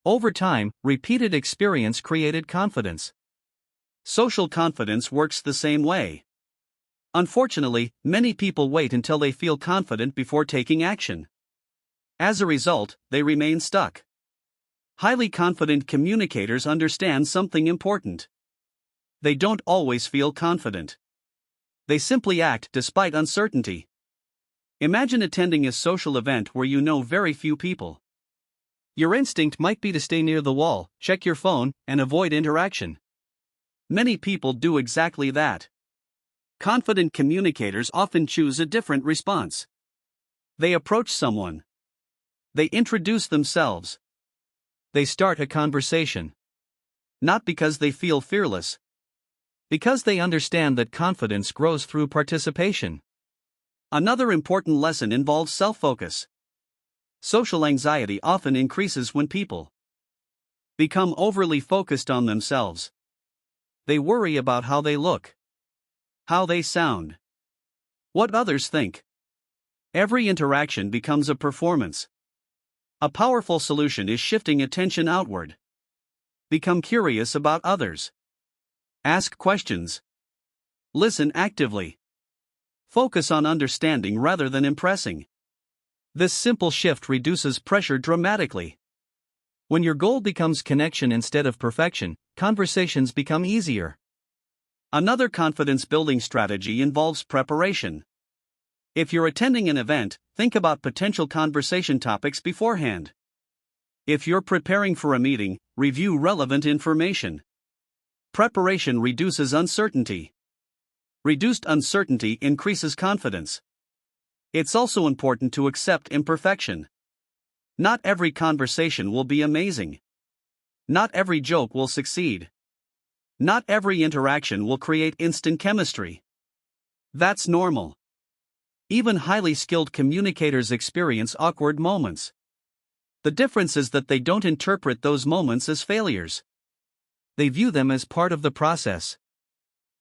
Over time, repeated experience created confidence. Social confidence works the same way. Unfortunately, many people wait until they feel confident before taking action. As a result, they remain stuck. Highly confident communicators understand something important. They don't always feel confident. They simply act despite uncertainty. Imagine attending a social event where you know very few people. Your instinct might be to stay near the wall, check your phone, and avoid interaction. Many people do exactly that. Confident communicators often choose a different response. They approach someone. They introduce themselves. They start a conversation. Not because they feel fearless. Because they understand that confidence grows through participation. Another important lesson involves self-focus. Social anxiety often increases when people become overly focused on themselves. They worry about how they look, how they sound, what others think. Every interaction becomes a performance. A powerful solution is shifting attention outward. Become curious about others. Ask questions. Listen actively. Focus on understanding rather than impressing. This simple shift reduces pressure dramatically. When your goal becomes connection instead of perfection, conversations become easier. Another confidence-building strategy involves preparation. If you're attending an event, think about potential conversation topics beforehand. If you're preparing for a meeting, review relevant information. Preparation reduces uncertainty. Reduced uncertainty increases confidence. It's also important to accept imperfection. Not every conversation will be amazing. Not every joke will succeed. Not every interaction will create instant chemistry. That's normal. Even highly skilled communicators experience awkward moments. The difference is that they don't interpret those moments as failures. They view them as part of the process.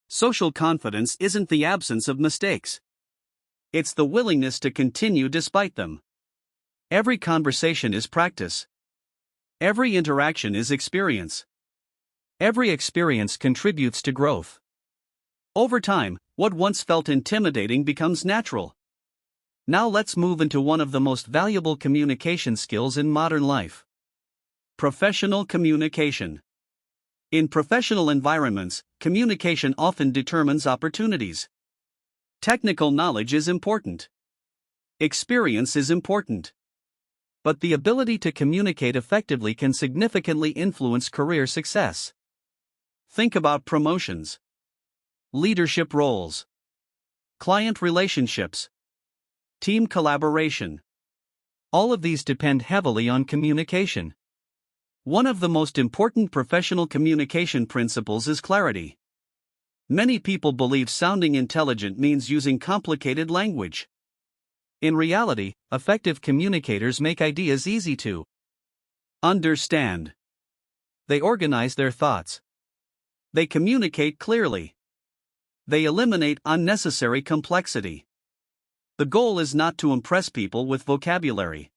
Social confidence isn't the absence of mistakes. It's the willingness to continue despite them. Every conversation is practice. Every interaction is experience. Every experience contributes to growth. Over time, what once felt intimidating becomes natural. Now let's move into one of the most valuable communication skills in modern life: professional communication. In professional environments, communication often determines opportunities. Technical knowledge is important. Experience is important. But the ability to communicate effectively can significantly influence career success. Think about promotions, leadership roles, client relationships, team collaboration. All of these depend heavily on communication. One of the most important professional communication principles is clarity. Many people believe sounding intelligent means using complicated language. In reality, effective communicators make ideas easy to understand. They organize their thoughts. They communicate clearly. They eliminate unnecessary complexity. The goal is not to impress people with vocabulary.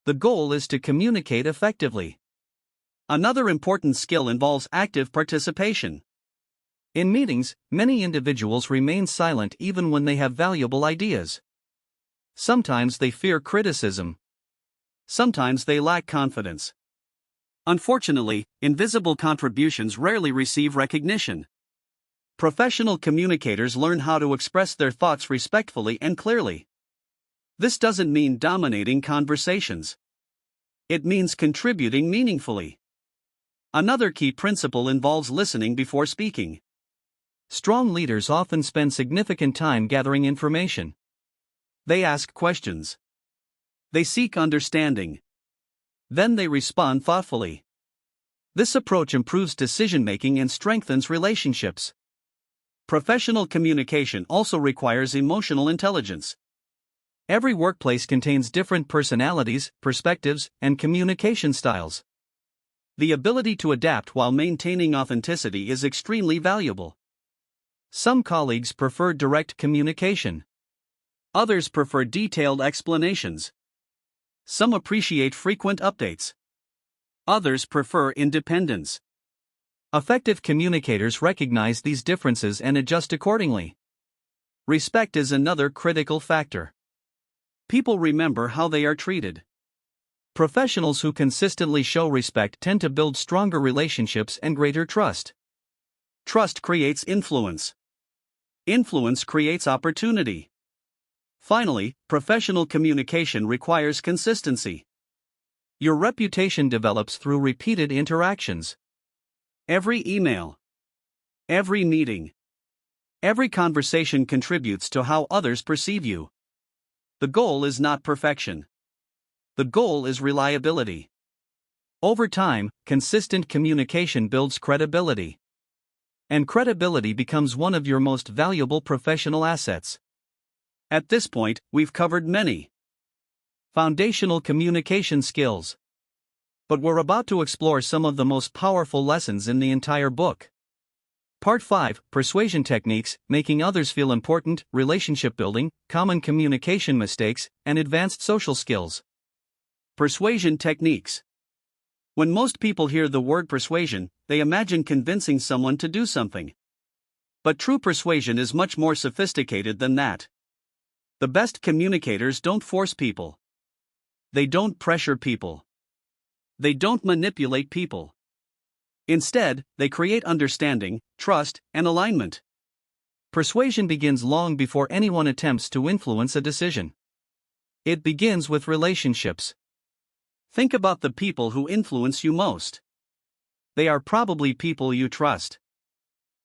The goal is to communicate effectively. Another important skill involves active participation. In meetings, many individuals remain silent even when they have valuable ideas. Sometimes they fear criticism. Sometimes they lack confidence. Unfortunately, invisible contributions rarely receive recognition. Professional communicators learn how to express their thoughts respectfully and clearly. This doesn't mean dominating conversations. It means contributing meaningfully. Another key principle involves listening before speaking. Strong leaders often spend significant time gathering information. They ask questions. They seek understanding. Then they respond thoughtfully. This approach improves decision-making and strengthens relationships. Professional communication also requires emotional intelligence. Every workplace contains different personalities, perspectives, and communication styles. The ability to adapt while maintaining authenticity is extremely valuable. Some colleagues prefer direct communication. Others prefer detailed explanations. Some appreciate frequent updates. Others prefer independence. Effective communicators recognize these differences and adjust accordingly. Respect is another critical factor. People remember how they are treated. Professionals who consistently show respect tend to build stronger relationships and greater trust. Trust creates influence. Influence creates opportunity. Finally, professional communication requires consistency. Your reputation develops through repeated interactions. Every email, every meeting, every conversation contributes to how others perceive you. The goal is not perfection. The goal is reliability. Over time, consistent communication builds credibility. And credibility becomes one of your most valuable professional assets. At this point, we've covered many foundational communication skills. But we're about to explore some of the most powerful lessons in the entire book. Part 5: Persuasion Techniques, Making Others Feel Important, Relationship Building, Common Communication Mistakes, and Advanced Social Skills. Persuasion Techniques. When most people hear the word persuasion, they imagine convincing someone to do something. But true persuasion is much more sophisticated than that. The best communicators don't force people. They don't pressure people. They don't manipulate people. Instead, they create understanding, trust, and alignment. Persuasion begins long before anyone attempts to influence a decision. It begins with relationships. Think about the people who influence you most. They are probably people you trust.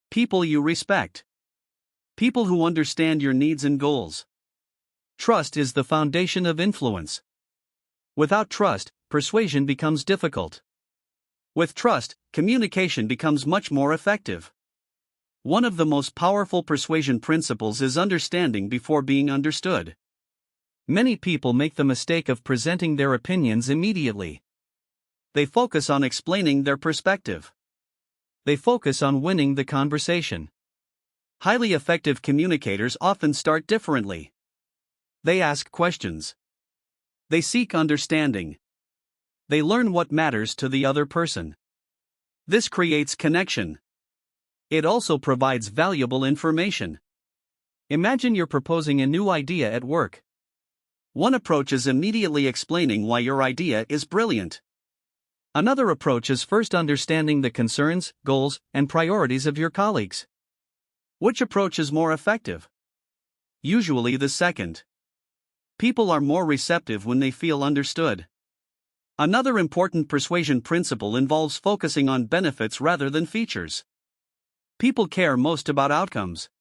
People you respect. People who understand your needs and goals. Trust is the foundation of influence. Without trust, persuasion becomes difficult. With trust, communication becomes much more effective. One of the most powerful persuasion principles is understanding before being understood. Many people make the mistake of presenting their opinions immediately. They focus on explaining their perspective. They focus on winning the conversation. Highly effective communicators often start differently. They ask questions. They seek understanding. They learn what matters to the other person. This creates connection. It also provides valuable information. Imagine you're proposing a new idea at work. One approach is immediately explaining why your idea is brilliant. Another approach is first understanding the concerns, goals, and priorities of your colleagues. Which approach is more effective? Usually the second. People are more receptive when they feel understood. Another important persuasion principle involves focusing on benefits rather than features. People care most about outcomes.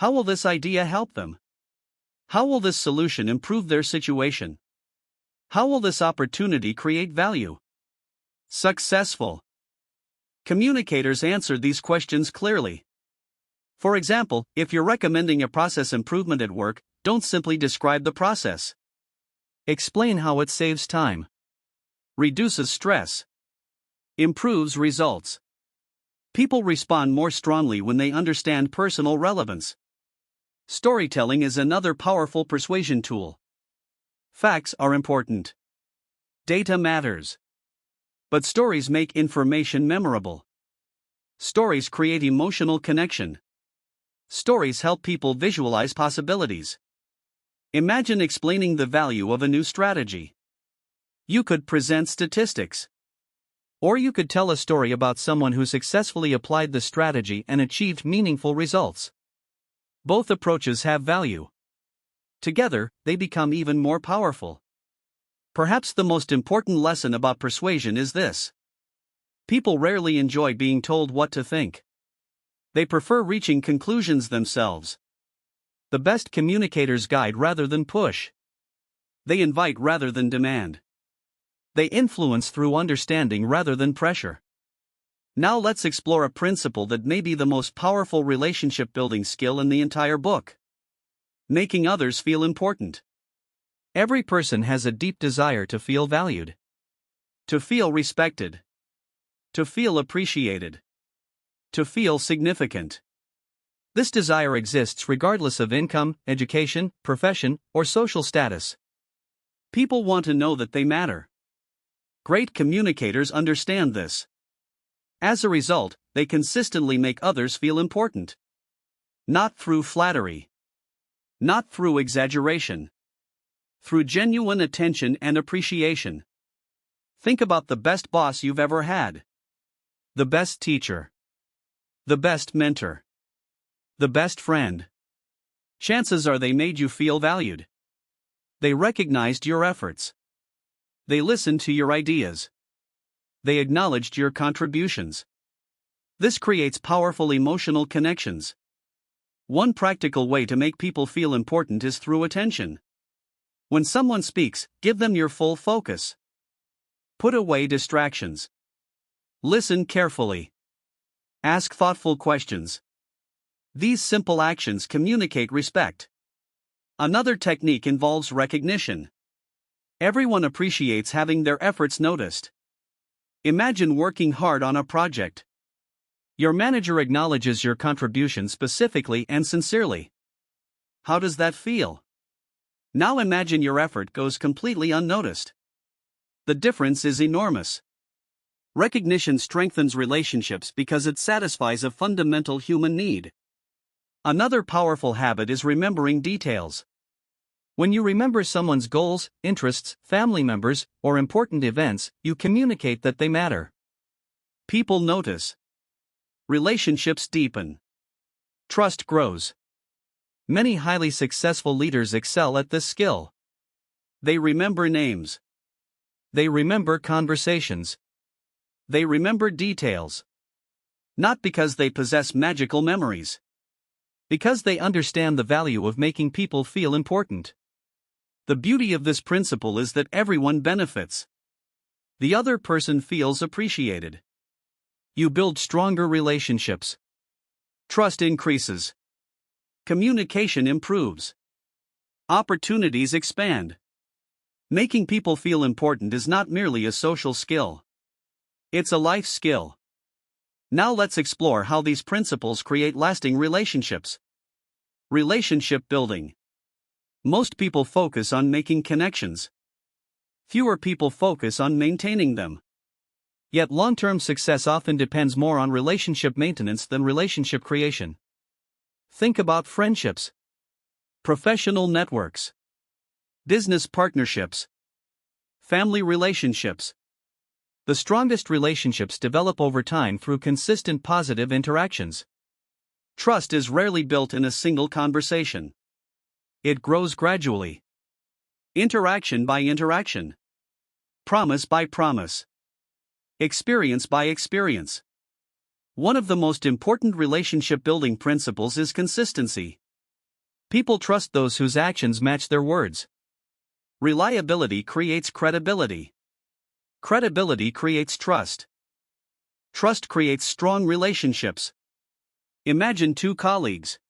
How will this idea help them? How will this solution improve their situation? How will this opportunity create value? Successful communicators answer these questions clearly. For example, if you're recommending a process improvement at work, don't simply describe the process. Explain how it saves time, reduces stress, improves results. People respond more strongly when they understand personal relevance. Storytelling is another powerful persuasion tool. Facts are important. Data matters. But stories make information memorable. Stories create emotional connection. Stories help people visualize possibilities. Imagine explaining the value of a new strategy. You could present statistics. Or you could tell a story about someone who successfully applied the strategy and achieved meaningful results. Both approaches have value. Together, they become even more powerful. Perhaps the most important lesson about persuasion is this. People rarely enjoy being told what to think. They prefer reaching conclusions themselves. The best communicators guide rather than push. They invite rather than demand. They influence through understanding rather than pressure. Now let's explore a principle that may be the most powerful relationship building skill in the entire book. Making others feel important. Every person has a deep desire to feel valued, to feel respected, to feel appreciated, to feel significant. This desire exists regardless of income, education, profession, or social status. People want to know that they matter. Great communicators understand this. As a result, they consistently make others feel important. Not through flattery. Not through exaggeration. Through genuine attention and appreciation. Think about the best boss you've ever had. The best teacher. The best mentor. The best friend. Chances are they made you feel valued. They recognized your efforts. They listened to your ideas. They acknowledged your contributions. This creates powerful emotional connections. One practical way to make people feel important is through attention. When someone speaks, give them your full focus. Put away distractions. Listen carefully. Ask thoughtful questions. These simple actions communicate respect. Another technique involves recognition. Everyone appreciates having their efforts noticed. Imagine working hard on a project. Your manager acknowledges your contribution specifically and sincerely. How does that feel? Now imagine your effort goes completely unnoticed. The difference is enormous. Recognition strengthens relationships because it satisfies a fundamental human need. Another powerful habit is remembering details. When you remember someone's goals, interests, family members, or important events, you communicate that they matter. People notice. Relationships deepen. Trust grows. Many highly successful leaders excel at this skill. They remember names. They remember conversations. They remember details. Not because they possess magical memories. Because they understand the value of making people feel important. The beauty of this principle is that everyone benefits. The other person feels appreciated. You build stronger relationships. Trust increases. Communication improves. Opportunities expand. Making people feel important is not merely a social skill. It's a life skill. Now let's explore how these principles create lasting relationships. Relationship building. Most people focus on making connections. Fewer people focus on maintaining them. Yet long-term success often depends more on relationship maintenance than relationship creation. Think about friendships, professional networks, business partnerships, family relationships. The strongest relationships develop over time through consistent positive interactions. Trust is rarely built in a single conversation. It grows gradually. Interaction by interaction. Promise by promise. Experience by experience. One of the most important relationship building principles is consistency. People trust those whose actions match their words. Reliability creates credibility. Credibility creates trust. Trust creates strong relationships. Imagine two colleagues.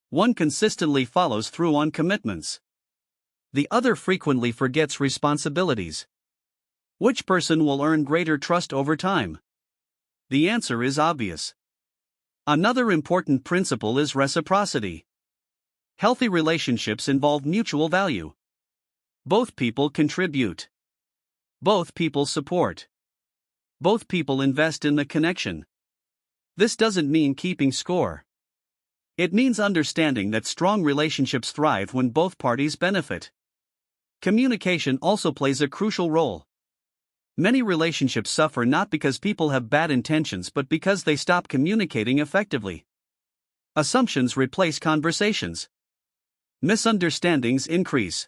One consistently follows through on commitments. The other frequently forgets responsibilities. Which person will earn greater trust over time? The answer is obvious. Another important principle is reciprocity. Healthy relationships involve mutual value. Both people contribute. Both people support. Both people invest in the connection. This doesn't mean keeping score. It means understanding that strong relationships thrive when both parties benefit. Communication also plays a crucial role. Many relationships suffer not because people have bad intentions but because they stop communicating effectively. Assumptions replace conversations. Misunderstandings increase.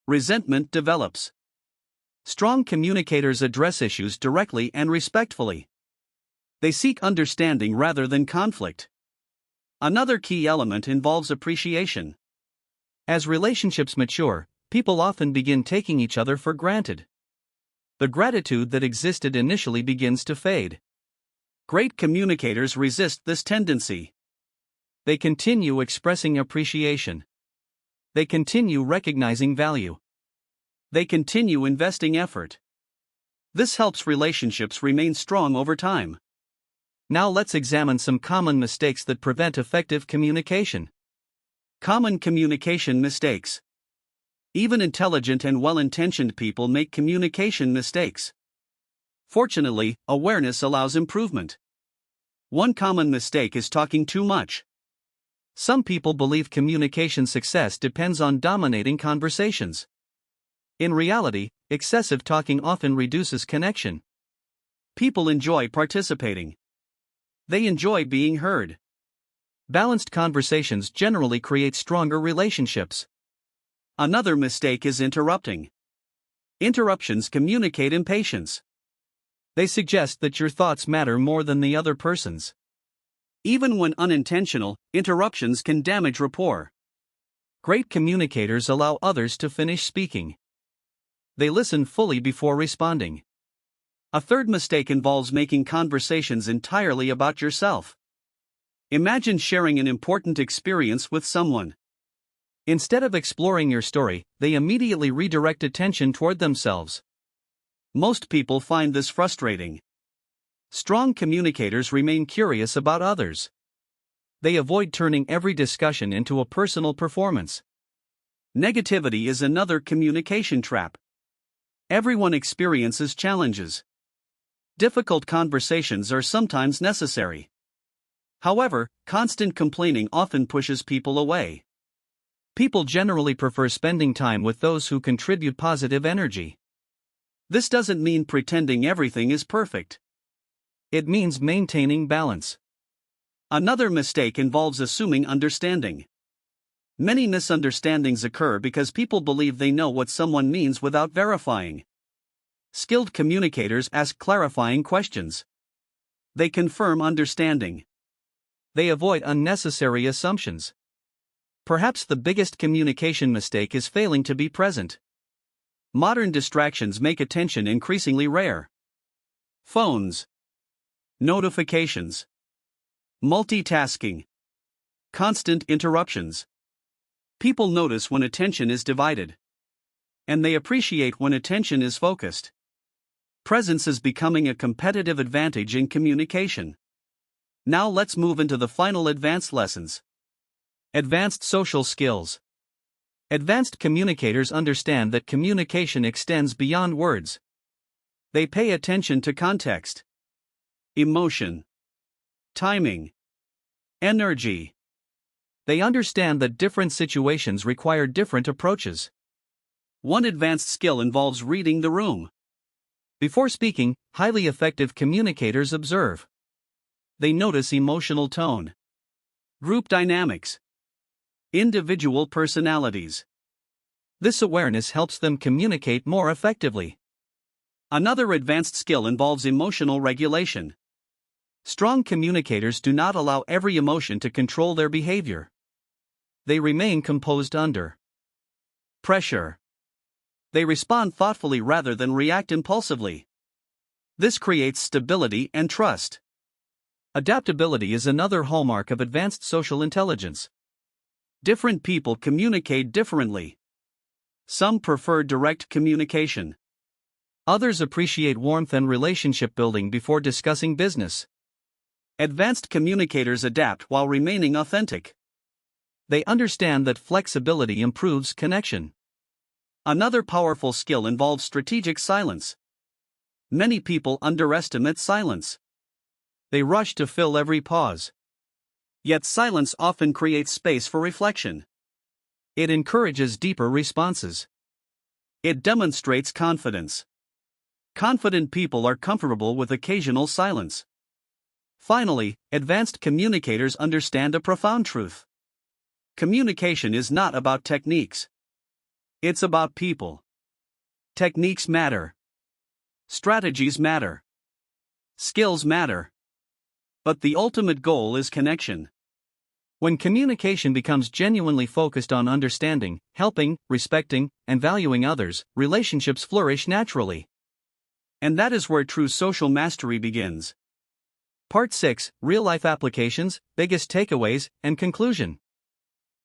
Resentment develops. Strong communicators address issues directly and respectfully. They seek understanding rather than conflict. Another key element involves appreciation. As relationships mature, people often begin taking each other for granted. The gratitude that existed initially begins to fade. Great communicators resist this tendency. They continue expressing appreciation. They continue recognizing value. They continue investing effort. This helps relationships remain strong over time. Now let's examine some common mistakes that prevent effective communication. Common communication mistakes. Even intelligent and well-intentioned people make communication mistakes. Fortunately, awareness allows improvement. One common mistake is talking too much. Some people believe communication success depends on dominating conversations. In reality, excessive talking often reduces connection. People enjoy participating. They enjoy being heard. Balanced conversations generally create stronger relationships. Another mistake is interrupting. Interruptions communicate impatience. They suggest that your thoughts matter more than the other person's. Even when unintentional, interruptions can damage rapport. Great communicators allow others to finish speaking. They listen fully before responding. A third mistake involves making conversations entirely about yourself. Imagine sharing an important experience with someone. Instead of exploring your story, they immediately redirect attention toward themselves. Most people find this frustrating. Strong communicators remain curious about others. They avoid turning every discussion into a personal performance. Negativity is another communication trap. Everyone experiences challenges. Difficult conversations are sometimes necessary. However, constant complaining often pushes people away. People generally prefer spending time with those who contribute positive energy. This doesn't mean pretending everything is perfect. It means maintaining balance. Another mistake involves assuming understanding. Many misunderstandings occur because people believe they know what someone means without verifying. Skilled communicators ask clarifying questions. They confirm understanding. They avoid unnecessary assumptions. Perhaps the biggest communication mistake is failing to be present. Modern distractions make attention increasingly rare. Phones, notifications, multitasking, constant interruptions. People notice when attention is divided, and they appreciate when attention is focused. Presence is becoming a competitive advantage in communication. Now let's move into the final advanced lessons. Advanced social skills. Advanced communicators understand that communication extends beyond words. They pay attention to context, emotion, timing, energy. They understand that different situations require different approaches. One advanced skill involves reading the room. Before speaking, highly effective communicators observe. They notice emotional tone, group dynamics, individual personalities. This awareness helps them communicate more effectively. Another advanced skill involves emotional regulation. Strong communicators do not allow every emotion to control their behavior. They remain composed under pressure. They respond thoughtfully rather than react impulsively. This creates stability and trust. Adaptability is another hallmark of advanced social intelligence. Different people communicate differently. Some prefer direct communication. Others appreciate warmth and relationship building before discussing business. Advanced communicators adapt while remaining authentic. They understand that flexibility improves connection. Another powerful skill involves strategic silence. Many people underestimate silence. They rush to fill every pause. Yet silence often creates space for reflection. It encourages deeper responses. It demonstrates confidence. Confident people are comfortable with occasional silence. Finally, advanced communicators understand a profound truth. Communication is not about techniques. It's about people. Techniques matter. Strategies matter. Skills matter. But the ultimate goal is connection. When communication becomes genuinely focused on understanding, helping, respecting, and valuing others, relationships flourish naturally. And that is where true social mastery begins. Part 6: Real-life applications, biggest takeaways, and conclusion.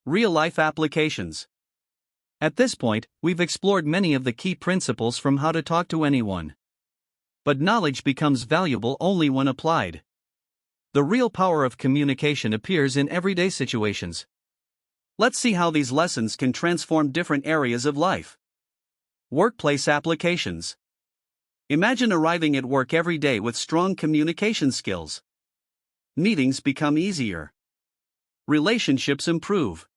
Real-life applications. At this point, we've explored many of the key principles from how to talk to anyone. But knowledge becomes valuable only when applied. The real power of communication appears in everyday situations. Let's see how these lessons can transform different areas of life. Workplace applications. Imagine arriving at work every day with strong communication skills. Meetings become easier. Relationships improve.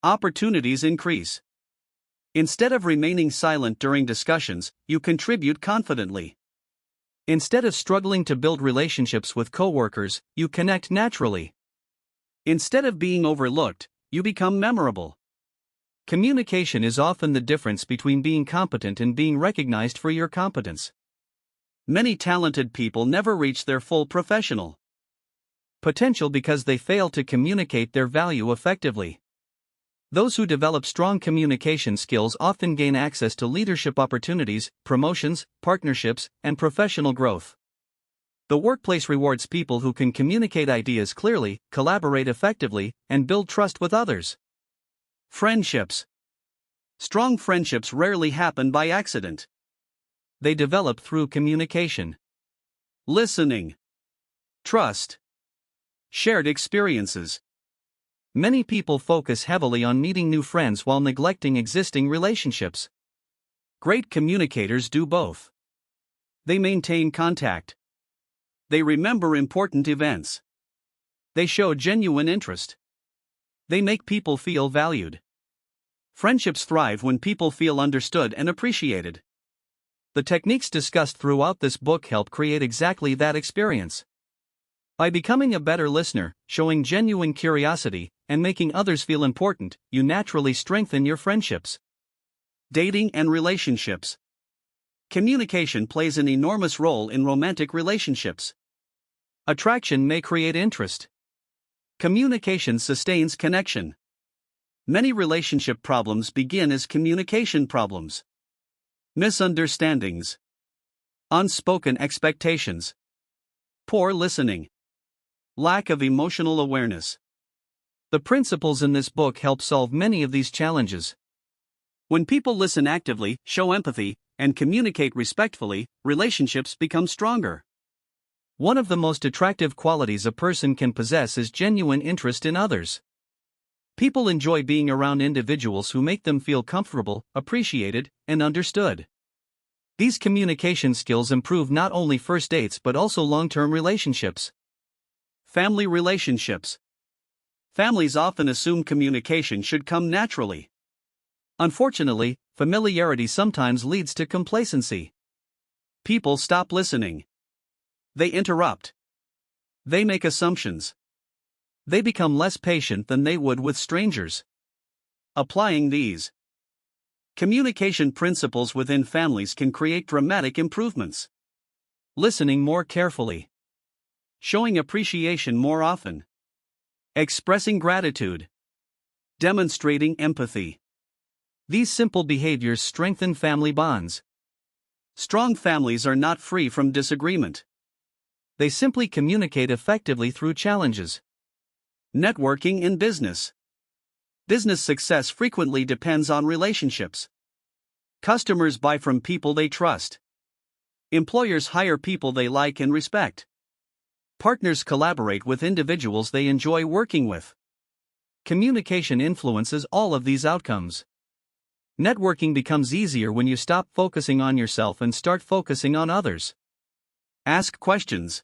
Opportunities increase. Instead of remaining silent during discussions, you contribute confidently. Instead of struggling to build relationships with coworkers, you connect naturally. Instead of being overlooked, you become memorable. Communication is often the difference between being competent and being recognized for your competence. Many talented people never reach their full professional potential because they fail to communicate their value effectively. Those who develop strong communication skills often gain access to leadership opportunities, promotions, partnerships, and professional growth. The workplace rewards people who can communicate ideas clearly, collaborate effectively, and build trust with others. Friendships. Strong friendships rarely happen by accident. They develop through communication, listening, trust, shared experiences. Many people focus heavily on meeting new friends while neglecting existing relationships. Great communicators do both. They maintain contact. They remember important events. They show genuine interest. They make people feel valued. Friendships thrive when people feel understood and appreciated. The techniques discussed throughout this book help create exactly that experience. By becoming a better listener, showing genuine curiosity, and making others feel important, you naturally strengthen your friendships. Dating and relationships. Communication plays an enormous role in romantic relationships. Attraction may create interest. Communication sustains connection. Many relationship problems begin as communication problems. Misunderstandings, unspoken expectations, poor listening, lack of emotional awareness. The principles in this book help solve many of these challenges. When people listen actively, show empathy, and communicate respectfully, relationships become stronger. One of the most attractive qualities a person can possess is genuine interest in others. People enjoy being around individuals who make them feel comfortable, appreciated, and understood. These communication skills improve not only first dates but also long-term relationships. Family relationships. Families often assume communication should come naturally. Unfortunately, familiarity sometimes leads to complacency. People stop listening. They interrupt. They make assumptions. They become less patient than they would with strangers. Applying these communication principles within families can create dramatic improvements. Listening more carefully. Showing appreciation more often. Expressing gratitude. Demonstrating empathy. These simple behaviors strengthen family bonds. Strong families are not free from disagreement. They simply communicate effectively through challenges. Networking in business. Business success frequently depends on relationships. Customers buy from people they trust. Employers hire people they like and respect. Partners collaborate with individuals they enjoy working with. Communication influences all of these outcomes. Networking becomes easier when you stop focusing on yourself and start focusing on others. Ask questions.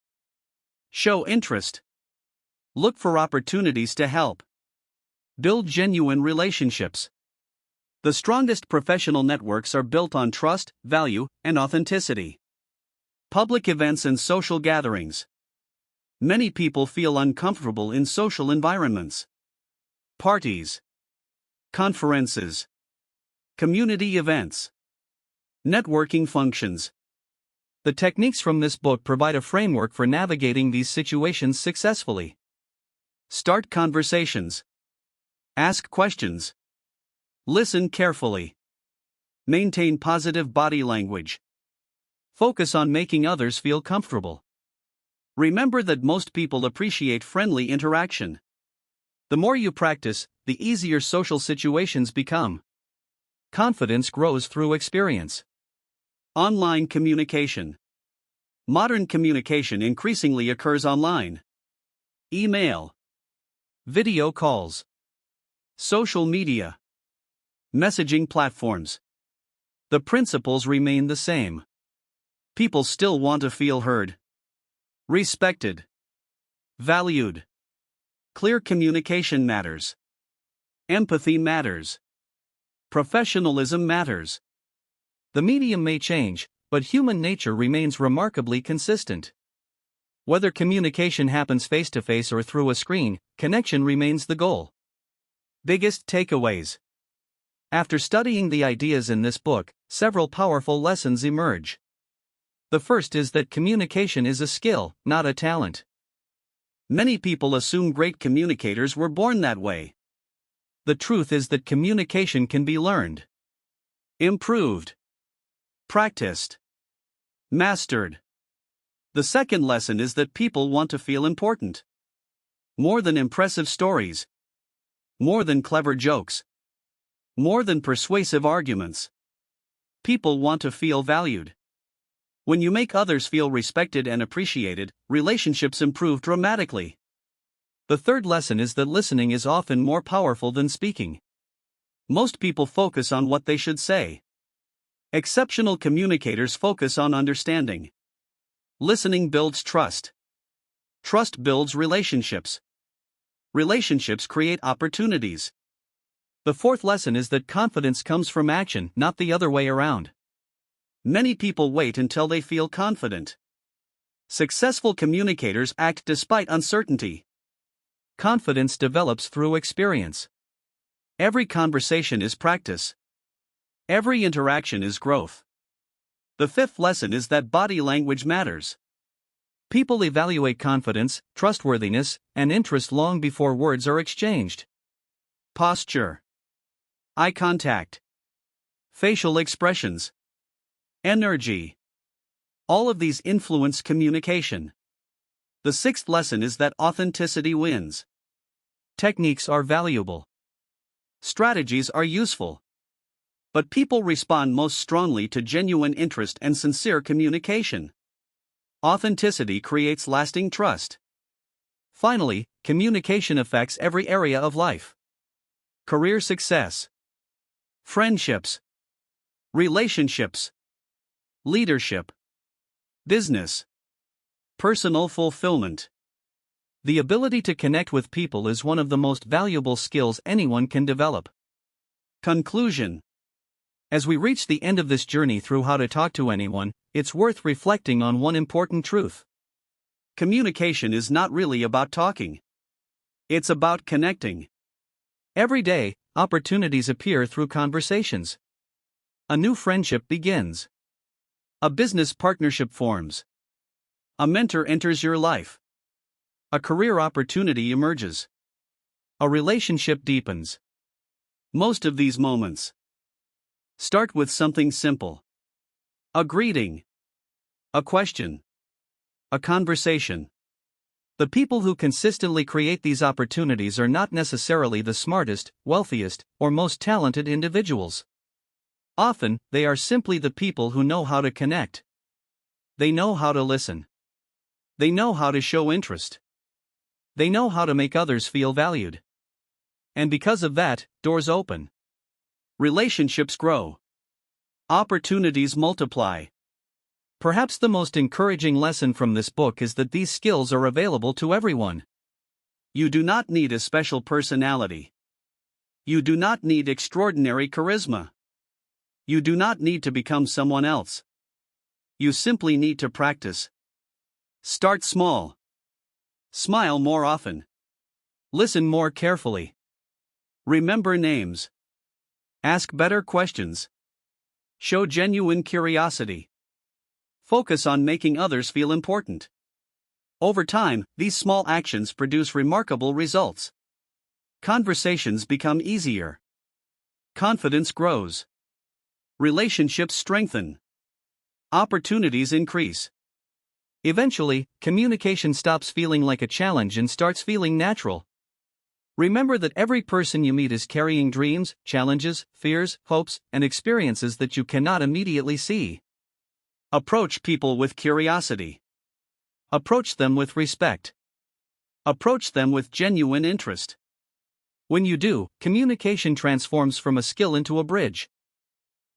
Show interest. Look for opportunities to help. Build genuine relationships. The strongest professional networks are built on trust, value, and authenticity. Public events and social gatherings. Many people feel uncomfortable in social environments. Parties, conferences, community events, networking functions. The techniques from this book provide a framework for navigating these situations successfully. Start conversations. Ask questions. Listen carefully. Maintain positive body language. Focus on making others feel comfortable. Remember that most people appreciate friendly interaction. The more you practice, the easier social situations become. Confidence grows through experience. Online communication. Modern communication increasingly occurs online. Email, video calls, social media, messaging platforms. The principles remain the same. People still want to feel heard, respected, valued. Clear communication matters. Empathy matters. Professionalism matters. The medium may change, but human nature remains remarkably consistent. Whether communication happens face-to-face or through a screen, connection remains the goal. Biggest takeaways. After studying the ideas in this book, several powerful lessons emerge. The first is that communication is a skill, not a talent. Many people assume great communicators were born that way. The truth is that communication can be learned, improved, practiced, mastered. The second lesson is that people want to feel important. More than impressive stories. More than clever jokes. More than persuasive arguments. People want to feel valued. When you make others feel respected and appreciated, relationships improve dramatically. The third lesson is that listening is often more powerful than speaking. Most people focus on what they should say. Exceptional communicators focus on understanding. Listening builds trust. Trust builds relationships. Relationships create opportunities. The fourth lesson is that confidence comes from action, not the other way around. Many people wait until they feel confident. Successful communicators act despite uncertainty. Confidence develops through experience. Every conversation is practice. Every interaction is growth. The fifth lesson is that body language matters. People evaluate confidence, trustworthiness, and interest long before words are exchanged. Posture. eye contact, facial expressions, energy. All of these influence communication. The sixth lesson is that authenticity wins. Techniques are valuable. Strategies are useful. But people respond most strongly to genuine interest and sincere communication. Authenticity creates lasting trust. Finally, communication affects every area of life. Career success, friendships, relationships, leadership, business, personal fulfillment. The ability to connect with people is one of the most valuable skills anyone can develop. Conclusion. As we reach the end of this journey through how to talk to anyone, it's worth reflecting on one important truth. Communication is not really about talking. It's about connecting. Every day, opportunities appear through conversations. A new friendship begins. A business partnership forms. A mentor enters your life. A career opportunity emerges. A relationship deepens. Most of these moments start with something simple. A greeting. A question. A conversation. The people who consistently create these opportunities are not necessarily the smartest, wealthiest, or most talented individuals. Often, they are simply the people who know how to connect. They know how to listen. They know how to show interest. They know how to make others feel valued. And because of that, doors open. Relationships grow. Opportunities multiply. Perhaps the most encouraging lesson from this book is that these skills are available to everyone. You do not need a special personality. You do not need extraordinary charisma. You do not need to become someone else. You simply need to practice. Start small. Smile more often. Listen more carefully. Remember names. Ask better questions. Show genuine curiosity. Focus on making others feel important. Over time, these small actions produce remarkable results. Conversations become easier. Confidence grows. Relationships strengthen. Opportunities increase. Eventually, communication stops feeling like a challenge and starts feeling natural. Remember that every person you meet is carrying dreams, challenges, fears, hopes, and experiences that you cannot immediately see. Approach people with curiosity. Approach them with respect. Approach them with genuine interest. When you do, communication transforms from a skill into a bridge.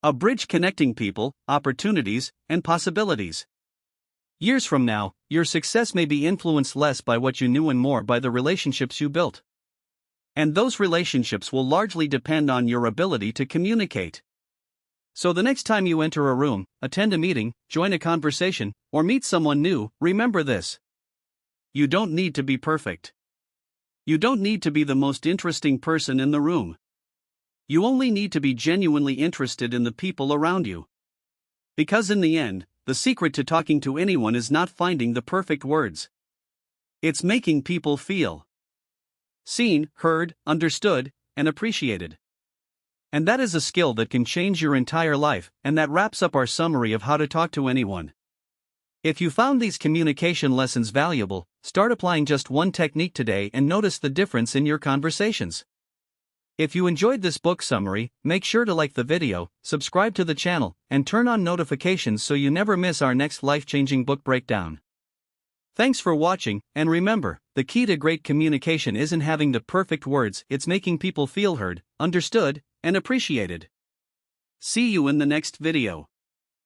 A bridge connecting people, opportunities, and possibilities. Years from now, your success may be influenced less by what you knew and more by the relationships you built. And those relationships will largely depend on your ability to communicate. So the next time you enter a room, attend a meeting, join a conversation, or meet someone new, remember this. You don't need to be perfect. You don't need to be the most interesting person in the room. You only need to be genuinely interested in the people around you. Because in the end, the secret to talking to anyone is not finding the perfect words. It's making people feel seen, heard, understood, and appreciated. And that is a skill that can change your entire life, and that wraps up our summary of how to talk to anyone. If you found these communication lessons valuable, start applying just one technique today and notice the difference in your conversations. If you enjoyed this book summary, make sure to like the video, subscribe to the channel, and turn on notifications so you never miss our next life-changing book breakdown. Thanks for watching, and remember, the key to great communication isn't having the perfect words, it's making people feel heard, understood, and appreciated. See you in the next video.